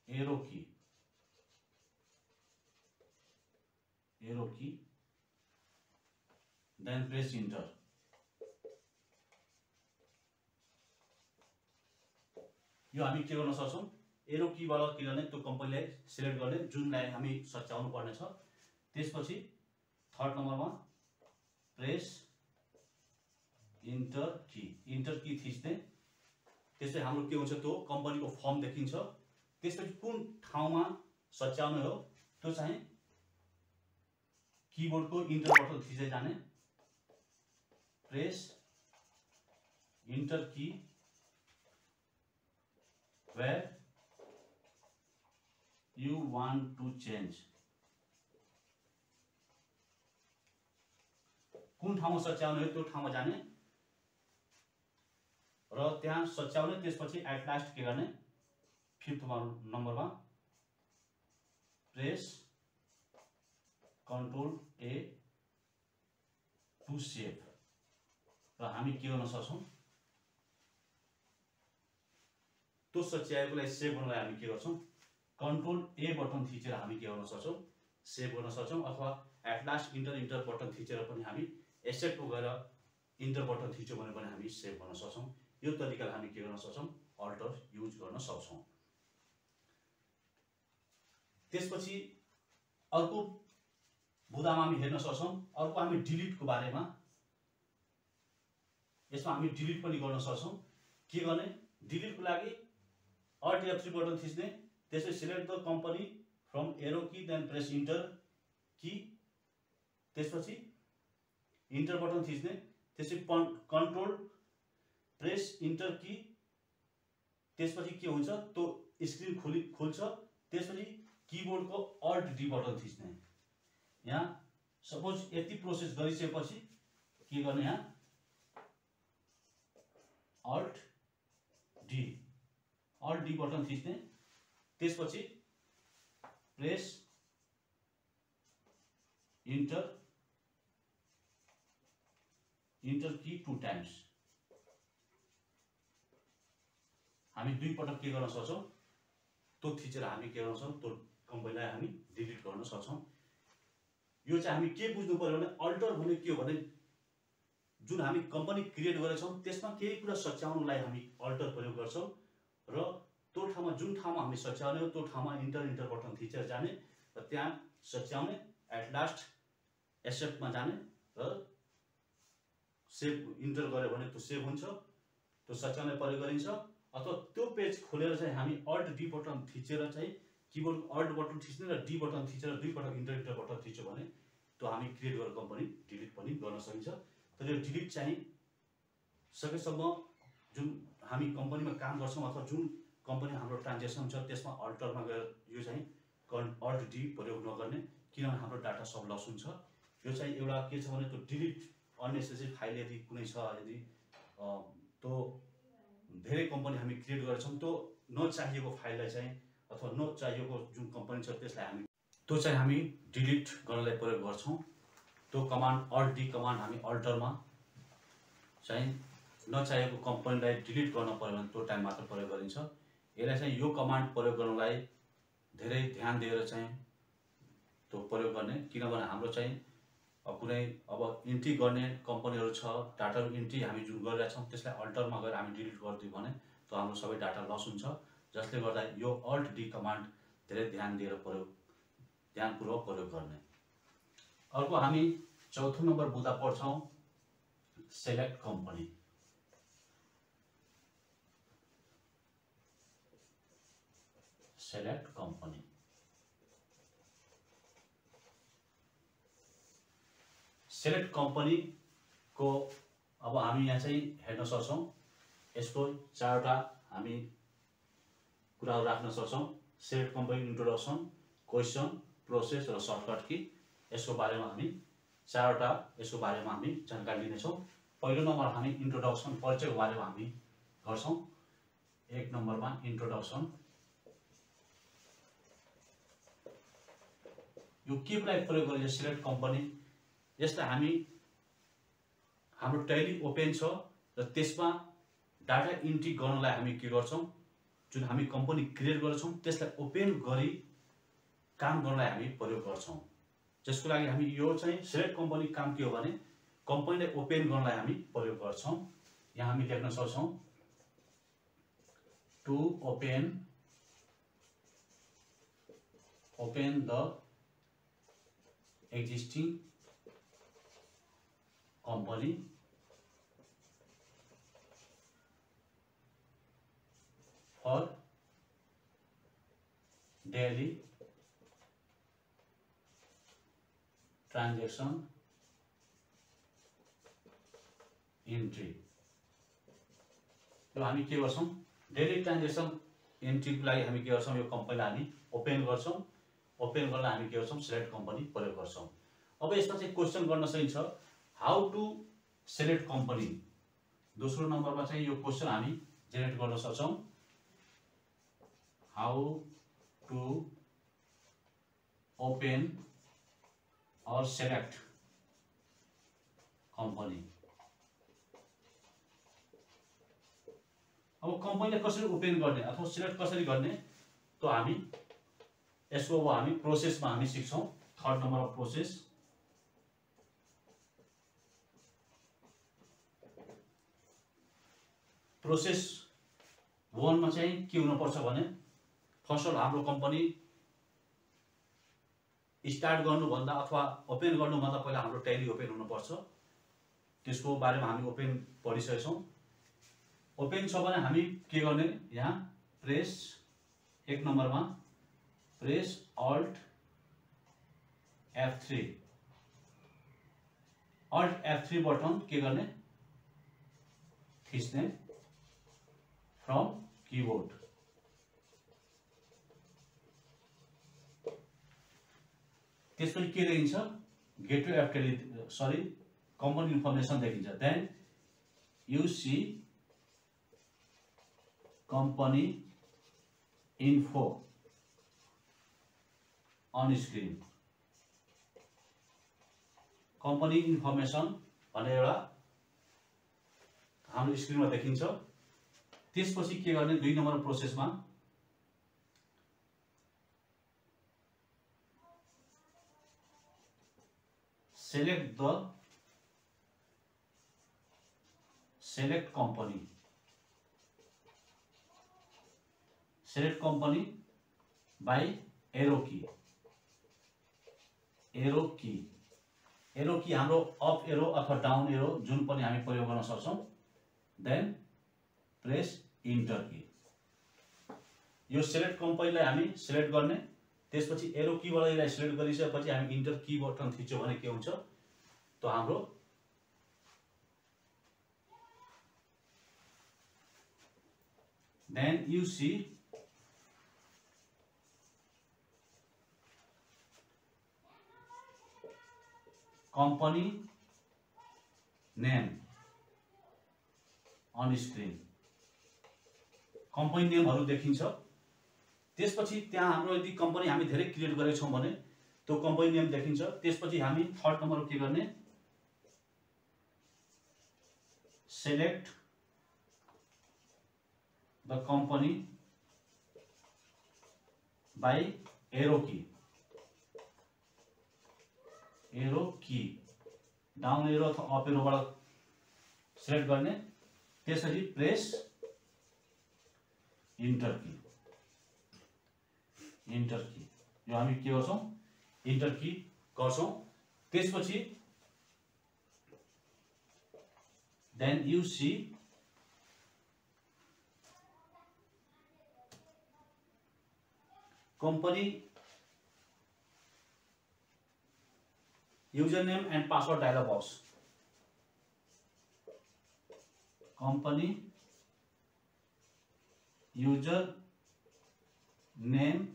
arrow key, then press enter. यो हामी के गर्न सक्छौं, एरो कीबाट किनभने त्यो कम्पनीलाई सिलेक्ट गर्ने जुनलाई हामी सच्याउनु पर्ने छ। त्यसपछि थर्ड नम्बरमा प्रेस इन्टर की थिच्ने, त्यसपछि हाम्रो के हुन्छ, त्यो कम्पनीको फर्म देखिन्छ। त्यसपछि कुन ठाउँमा सच्याउने हो त्यो चाहिँ कीबोर्डको इन्टर बटन थिच्दै जाने, press enter key where you want to change, कुन ठाउँमा सच्याउने हो त्यो ठाउँमा जाने र त्यहाँ सच्याउने। त्यसपछि एट लास्ट के गर्ने, फिफ्थ नम्बरमा press Ctrl A to save, र हामी के गर्न सक्छौं, त्यो सच्याएको लागि सेभ गर्नलाई हामी के गर्छौं, Ctrl A बटन थिचेर हामी के गर्न सक्छौं, सेभ गर्न सक्छौं। अथवा एट लास्ट इन्टर बटन थिचेर पनि हामी एक्सेप्ट गएर इन्टर बटन थिच्यो भने पनि हामी सेभ गर्न सक्छौं। यो तरिकाले हामी के गर्न सक्छौं, अल्टर युज गर्न सक्छौं। त्यसपछि अर्को बुदामा हामी हेर्न सक्छौं, अर्को हामी डिलिटको बारेमा, यसमा हामी डिलिट पनि गर्न सक्छौं। के गर्ने, डिलिटको लागि Alt F3 बटन थिच्ने, त्यसपछि select the company from arrow key, then press enter key, त्यसपछि इन्टर बटन थिच्ने, त्यसपछि कन्ट्रोल प्रेस इन्टर की, त्यसपछि के हुन्छ, त्यो स्क्रिन खुल्छ। त्यसपछि कीबोर्डको Alt D बटन थिच्ने। यहाँ सपोज यति प्रोसेस गरिसकेपछि के गर्ने, यहाँ Alt D बटन थिच्ने, त्यसपछि प्रेस इन्टर की 2 टाइम्स। हामी 2 पटक के गर्न सक्छौं, त्यो थिचेर हामी के गर्न सक्छौं, त्यो कम्पनीलाई हामी डिलिट गर्न सक्छौं। यो चाहिँ हामी के बुझ्नु पर्यो भने, अल्टर भने के हो भने, जुन हामी कम्पनी क्रिएट गरेछौं त्यसमा केही कुरा सच्याउनलाई हामी अल्टर प्रयोग गर्छौं, र त्यो ठाउँमा जुन ठाउँमा हामी सच्याउने हो त्यो ठाउँमा इन्टर बटन थिचेर जाने र त्यहाँ सच्याउने, एट लास्ट एक्सेप्टमा जाने र सेभ इन्टर गर्यो भने त्यो सेभ हुन्छ, त्यो सच्याउने प्रयोग गरिन्छ। अथवा त्यो पेज खोलेर चाहिँ हामी Alt D बटन थिचेर चाहिँ कीबोर्डको Alt बटन थिच्ने र D बटन थिचेर 2 पटक इन्टर बटन थिच्यो भने त्यो हामी क्रिएट गरेर कम्पनी डिलिट पनि गर्न सकिन्छ। तर यो डिलिट चाहिँ सकेसम्म जुन हामी कम्पनीमा काम गर्छौं अथवा जुन कम्पनी हाम्रो ट्रान्जेक्सन छ त्यसमा अल्टरमा गएर यो चाहिँ Alt D प्रयोग नगर्ने, किनभने हाम्रो डाटा सब लस हुन्छ। यो चाहिँ एउटा के छ भने, त्यो डिलिट अननेसेसरी फाइल यदि कुनै छ, यदि त्यो धेरै कम्पनी हामी क्रिएट गरेछौं, त्यो नचाहिएको फाइललाई चाहिँ अथवा नचाहिएको जुन कम्पनी छ त्यसलाई हामी डिलिट गर्नलाई प्रयोग गर्छौं। त्यो कमान्ड Alt D कमान्ड हामी अल्टरमा चाहिँ नचाहिएको कम्पनीलाई डिलिट गर्न पर्यो भने त्यो टाइम मात्र प्रयोग गरिन्छ। यसलाई चाहिँ यो कमान्ड प्रयोग गर्नलाई धेरै ध्यान दिएर चाहिँ त्यो प्रयोग गर्ने, किनभने हाम्रो चाहिँ कुनै अब इन्ट्री गर्ने कम्पनीहरु छ, डाटा इन्ट्री हामी जुन गरिरहेका छौं त्यसलाई अल्टरमा गएर हामी डिलिट गर्दियौ भने त्यो हाम्रो सबै डाटा लस हुन्छ। जसले गर्दा यो Alt D कमान्ड धेरै ध्यानपूर्वक प्रयोग गर्ने। अर्को हामी चौथो नम्बर बुदा पढ्छौं, select company. Select company select company को अब हामी यहाँ चाहिँ हेर्न सक्छौं, यसको 4वटा हामी कुराहरू राख्न सक्छौँ। Select company introduction, question, process र सर्टकट की। यसको बारेमा हामी चारवटा यसको बारेमा हामी जानकारी लिनेछौँ। पहिलो नम्बर हामी इन्ट्रोडक्सन परिचयको बारेमा हामी गर्छौँ। 1 नम्बरमा इन्ट्रोडक्सन। यो केको लागि प्रयोग गरिन्छ? Select company. यसलाई हामी हाम्रो टैली ओपन छ र त्यसमा डाटा इन्ट्री गर्नलाई हामी के गर्छौँ? जुन हामी कम्पनी क्रिएट गर्छौँ त्यसलाई ओपन गरी काम गर्नलाई हामी प्रयोग गर्छौँ। जसको लागि हामी यो चाहिँ सिलेक्ट कम्पनी काम के हो भने कम्पनीलाई ओपन गर्नलाई हामी प्रयोग गर्छौँ। यहाँ हामी लेख्न सक्छौँ to open the existing company for daily transaction entry। यो हामी के गर्छौँ? डेली ट्रान्जेक्सन एन्ट्रीको लागि हामी के गर्छौँ? यो कम्पनीलाई हामी ओपन गर्छौँ। ओपन गर्न हामी के गर्छौँ? सिलेक्ट कम्पनी प्रयोग गर्छौँ। अब यसमा चाहिँ क्वेसन गर्न सकिन्छ, हाउ टु सिलेक्ट कम्पनी। दोस्रो नम्बरमा चाहिँ यो क्वेसन हामी जेनेरेट गर्न सक्छौँ, हाउ टु ओपन और सेलेक्ट कम्पनी। अब कम्पनीलाई कसरी ओपन गर्ने अथवा सिलेक्ट कसरी गर्ने त हामी यसको अब हामी प्रोसेसमा हामी सिक्छौँ। 3rd number process. प्रोसेस 1 मा चाहिँ के हुनुपर्छ भने फर्स्ट अफ हाम्रो कम्पनी स्टार्ट गर्नुभन्दा अथवा ओपन गर्नुभन्दा पहिला हाम्रो टैली ओपन हुनुपर्छ। त्यसको बारेमा हामी ओपन पढिसकेछौँ। ओपन छ भने हामी के गर्ने? यहाँ प्रेस 1 नम्बरमा press alt F3। Alt F3 button के गर्ने? थिच्ने फ्रम कीबोर्ड। त्यसपछि के देखिन्छ? Gateway of Tally company information देखिन्छ। Then you see company info on screen. Company information भनेर एउटा हाम्रो स्क्रिनमा देखिन्छ। त्यसपछि के गर्ने? 2 नम्बर प्रोसेसमा select company. Select company by arrow key. Arrow key हाम्रो अप एरो अथवा डाउन एरो जुन पनि हामी प्रयोग गर्न सक्छौँ। Then press enter key. यो सिलेक्ट कम्पनीलाई हामी सिलेक्ट गर्ने। त्यसपछि एरो कीबाट यसलाई सिलेक्ट गरिसकेपछि हामी इन्टर की बटन थिच्यौँ भने के हुन्छ? त हाम्रो then you see company name on screen. Company नेमहरू देखिन्छ। त्यसपछि त्यहाँ हाम्रो यदि कम्पनी हामी धेरै क्रिएट गरेका छौँ भने त्यो कम्पनी नेम देखिन्छ। त्यसपछि हामी 3rd नम्बर के गर्ने? Select the company by arrow key. Down arrow अथवा अप एरोबाट सिलेक्ट गर्ने। त्यसपछि प्रेस इन्टर की। यो हामी के गर्छौँ? इन्टर की गर्छौँ। त्यसपछि then you see company user name and password dialog box. Company user name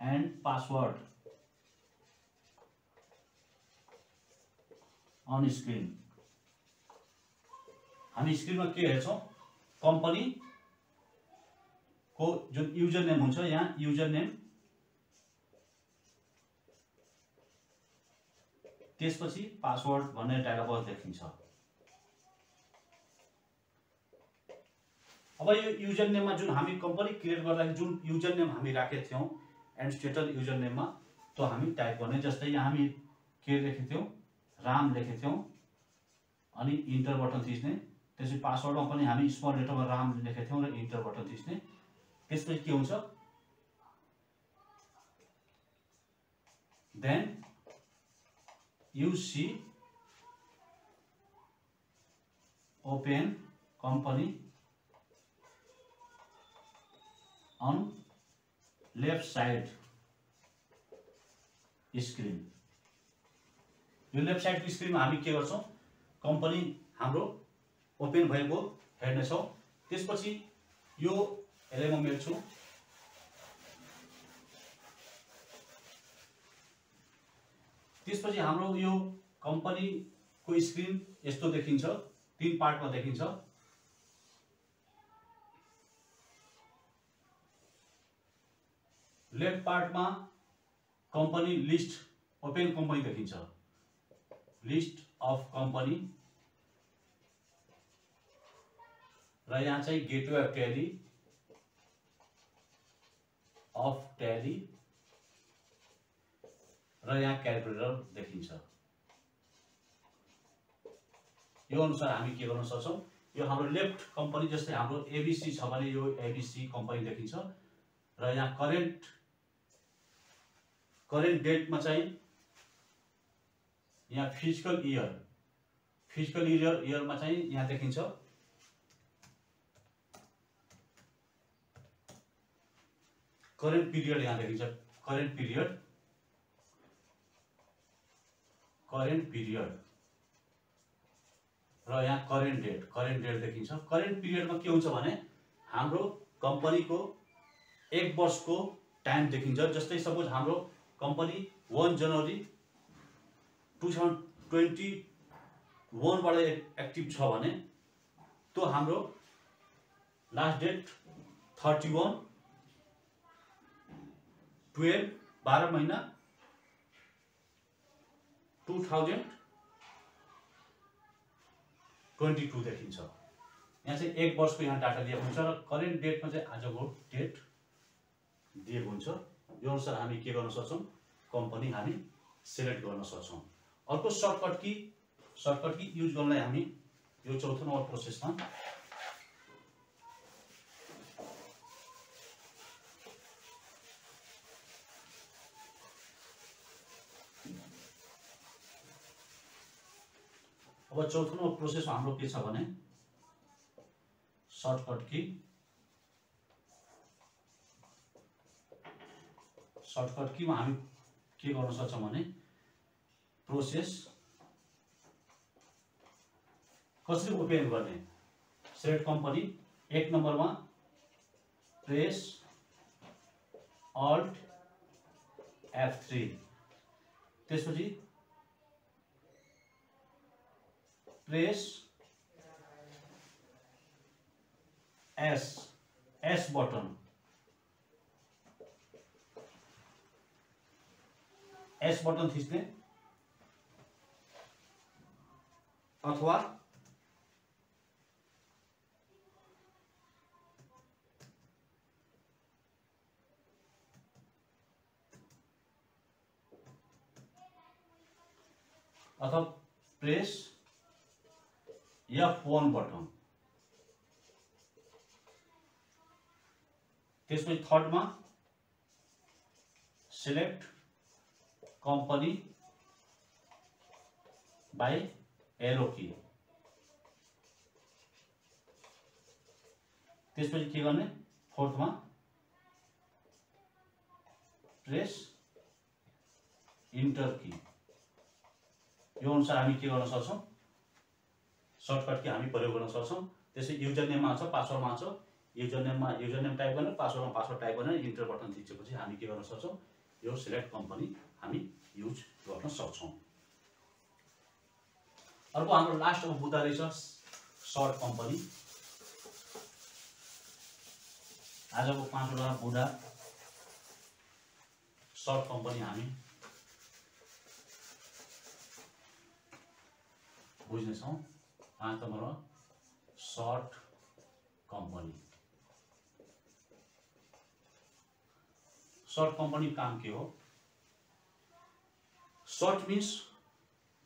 and password on screen. हामी स्क्रिनमा के हेर्छौं, कम्पनी को जुन युजर नेम हुन्छ, यहाँ युजर नेम, त्यसपछि पासवर्ड भन्ने डायलग बक्स देखिन्छ। अब यो युजर नेममा जुन हामी कम्पनी क्रिएट गर्दा जुन युजर नेम हामी राखेका थियौं एन्स्टेटल युजर नेममा, त्यो हामी टाइप गर्ने। जस्तै यहाँ हामी के लेखेका थियौं, राम लेखेका थियौं, अनि इन्टर बटन थिच्ने। त्यसपछि पासवर्डमा पनि हामी स्मल लेटरमा राम लेखेका थियौं र इन्टर बटन थिच्ने। त्यसपछि के हुन्छ, then you see open company on left side screen। यो लेफ्ट साइड स्क्रिनमा हामी के गर्छौं, कम्पनी हाम्रो ओपन भएको हेर्नेछौं। त्यसपछि यो यसलाई म मेल्छु। त्यसपछि हाम्रो यो कम्पनी को स्क्रिन यस्तो देखिन्छ, तीन पार्टमा देखिन्छ। लेफ्ट पार्टमा कम्पनी लिस्ट, ओपन कम्पनी देखिन्छ, लिस्ट अफ कम्पनी, र यहाँ चाहिँ गेटवे अफ ट्याली, र यहाँ क्यालकुलेटर देखिन्छ। यो अनुसार हामी के गर्न सक्छौं, यो हाम्रो लेफ्ट कम्पनी, जस्तै हाम्रो एबीसी छ भने यो एबीसी कम्पनी देखिन्छ, र यहाँ करेन्ट डेटमा चाहिँ यहाँ फिजिकल इयरमा चाहिँ यहाँ देखिन्छ। करेन्ट पिरियड यहाँ देखिन्छ, करेन्ट पिरियड, र यहाँ करेन्ट डेट देखिन्छ। करेन्ट पिरियडमा के हुन्छ भने हाम्रो कम्पनीको 1 वर्षको टाइम देखिन्छ। जस्तै सपोज हाम्रो कम्पनी 1 जनवरी 2021 बाट एक्टिभ छ भने त्यो हाम्रो लास्ट डेट 31/12 महिना 2022 देखिन्छ। यहाँ चाहिँ 1 वर्षको यहाँ डाटा दिएको हुन्छ र करेन्ट डेटमा चाहिँ आजको डेट दिएको हुन्छ। यो अनुसार हामी के गर्न सक्छौं, कम्पनी हामी सिलेक्ट गर्न सक्छौं। अर्को सर्टकट की युज गर्नलाई हामी यो चौथो नम्बर प्रोसेसमा अब चौथो नम्बर प्रोसेस हाम्रो के छ भने सर्टकट कीमा हामी के गर्न सक्छौं भने प्रोसेस कसरी ओपन गर्ने। सिलेक्ट कम्पनी 1 नम्बरमा प्रेस अल्ट F3, त्यसपछि प्रेस S बटन, थिच्ने, अथवा प्रेस F1 बटन। त्यसपछि थर्डमा सिलेक्ट कम्पनी बाई एरो की। त्यसपछि के गर्ने, फोर्थमा प्रेस इन्टर की। यो अनुसार हामी के गर्न सक्छौं, सर्टकट की हामी प्रयोग गर्न सक्छौं। त्यसै युजर नेममा छ, पासवर्डमा छ, युजरनेम टाइप गर्ने, पासवर्डमा पासवर्ड टाइप गर्ने, इन्टर बटन थिचेपछि हामी के गर्न सक्छौँ, यो सिलेक्ट कम्पनी हामी युज गर्न सक्छौँ। अर्को हाम्रो लास्टको बुदा रहेछ सर्ट कम्पनी। आजको 5वटा बुदा सर्ट कम्पनी हामी बुझ्नेछौँ। 5 नम्बरमा सर्ट कम्पनी। सर्ट कम्पनी काम के हो? सर्ट मिन्स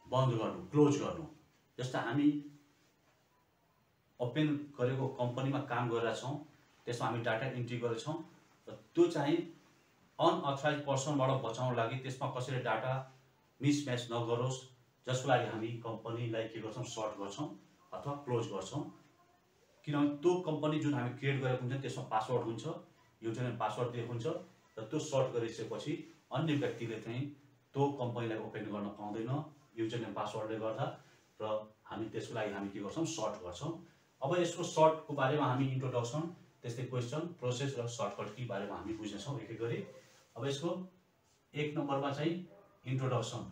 बन्द गर्नु, क्लोज गर्नु। जस्तो हामी ओपन गरेको कम्पनीमा काम गरेका छौँ, त्यसमा हामी डाटा इन्ट्री गरेका छौँ र त्यो चाहिँ अनअथराइज पर्सनबाट बचाउनको लागि त्यसमा कसैले डाटा मिसम्याच नगरोस्, जसको लागि हामी कम्पनीलाई के गर्छौँ, सर्ट गर्छौँ अथवा क्लोज गर्छौँ। किनभने त्यो कम्पनी जुन हामी क्रिएट गरेको हुन्छ त्यसमा पासवर्ड हुन्छ, युजरनेम पासवर्ड दिएको हुन्छ र त्यो सर्ट गरिसकेपछि अन्य व्यक्तिले चाहिँ त्यो कम्पनीलाई ओपन गर्न पाउँदैन युजरनेम पासवर्डले गर्दा, र हामी त्यसको लागि हामी के गर्छौँ, सर्ट गर्छौँ। अब यसको सर्टको बारेमा हामी इन्ट्रोडक्सन, त्यस्तै क्वेसन, प्रोसेस र सर्टकट की बारेमा हामी बुझ्नेछौँ एक एक गरी। अब यसको 1 नम्बरमा चाहिँ इन्ट्रोडक्सन।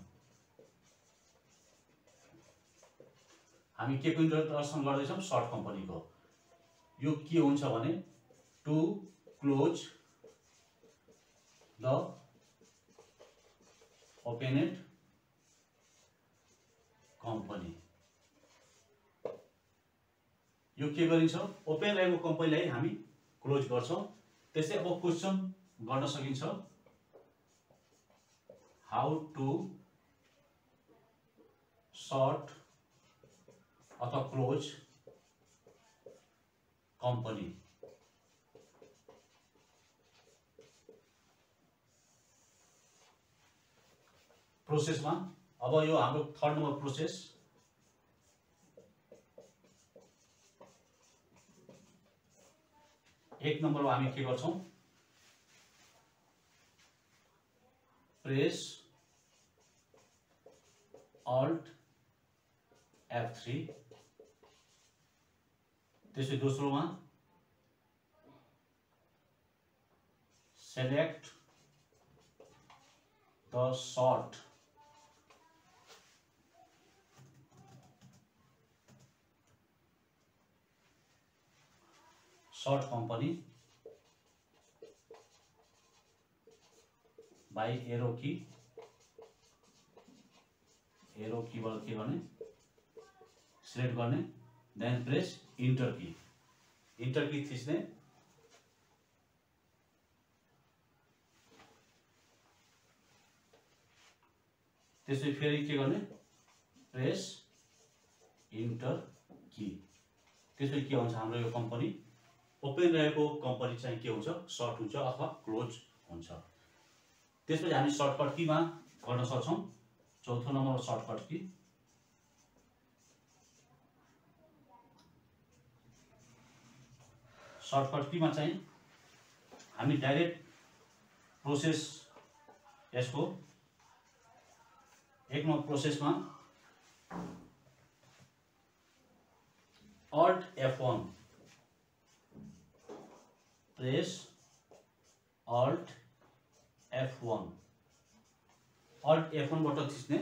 हामी के को इन्ट्रोडक्सन गर्दैछौँ, सर्ट कम्पनीको। यो के हुन्छ भने टु क्लोज द ओपेनेड कम्पनी। यो के गरिन्छ, ओपन रहेको कम्पनीलाई हामी क्लोज गर्छौँ। त्यसै अब क्वेसन गर्न सकिन्छ, हाउ टु सर्ट अथवा क्लोज कम्पनी। प्रोसेसमा अब यो हाम्रो 3rd नम्बर प्रोसेस। एक नम्बरमा हामी के गर्छौँ, प्रेस अल्ट F3। त्यसै दोस्रोमा select the shut company by arrow कीबाट के गर्ने, सिलेक्ट गर्ने, देन प्रेस इन्टर की थिच्ने। त्यसै फेरि के गर्ने, प्रेस इन्टर की। त्यसै के हुन्छ, हाम्रो यो कम्पनी ओपन रहेको कम्पनी चाहिँ के हुन्छ, सर्ट हुन्छ अथवा क्लोज हुन्छ। त्यसपछि हामी सर्टकट कीमा गर्न सक्छौँ। 4थो नम्बरमा सर्टकट की। सर्टकट कीमा चाहिँ हामी डाइरेक्ट प्रोसेस, यसको 1 नम्बर प्रोसेसमा alt F1, press alt F1, alt F1 बाट थिच्ने।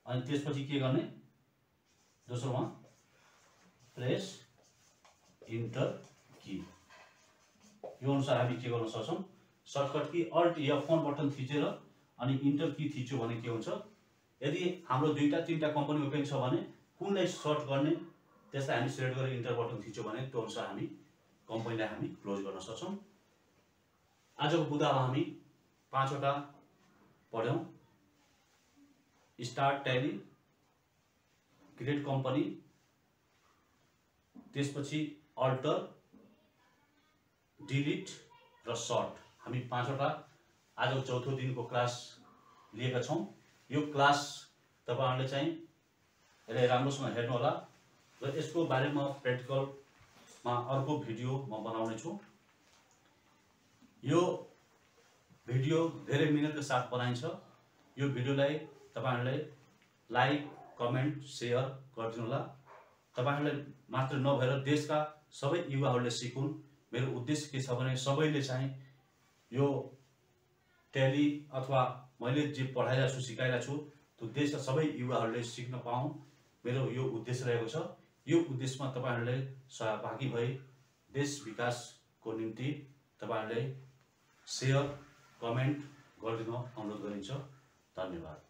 अनि त्यसपछि के गर्ने, दोस्रोमा प्रेस इन्टर की। यो अनुसार हामी के गर्न सक्छौँ, shortcut key alt F1 button थिचेर अनि इन्टर की थिच्यो भने के हुन्छ, यदि हाम्रो 2-3टा कम्पनी ओपन छ भने कुनलाई सर्ट गर्ने त्यसलाई हामी सिलेक्ट गरेर इन्टर बटन थिच्यो भने त्यो अनुसार हामी कम्पनीलाई हामी क्लोज गर्न सक्छौँ। आजको बुदामा हामी 5वटा पढ्यौँ। स्टार्ट ट्याली, क्रिएट कम्पनी, त्यसपछि अल्टर, डिलिट र सर्ट। हामी 5वटा आजको 4थो दिनको क्लास लिएका छौँ। यो क्लास तपाईहरुले चाहिँ यसलाई राम्रोसँग हेर्नु होला र यसको बारेमा प्र्याक्टिकलमा अर्को भिडियो म बनाउने छु। यो भिडियो धेरै मिहिनेतका साथ बनाइन्छ। यो भिडियोलाई तपाईहरुले लाइक, कमेन्ट सेयर गरिदिनु होला। तपाईहरुले मात्र नभएर देशका सबै युवाहरूले सिकुन्। मेरो उद्देश्य के छ भने सबैले चाहिँ यो ट्याली अथवा मैले जे पढाइरहेको छु सिकाइरहेको छु त्यो देशका सबै युवाहरूले सिक्न पाऊँ, मेरो यो उद्देश्य रहेको छ। यो उद्देश्यमा तपाईहरुले सहभागी भई देश विकासको निम्ति तपाईहरुले सेयर कमेन्ट गरिदिन अनुरोध गरिन्छ। धन्यवाद।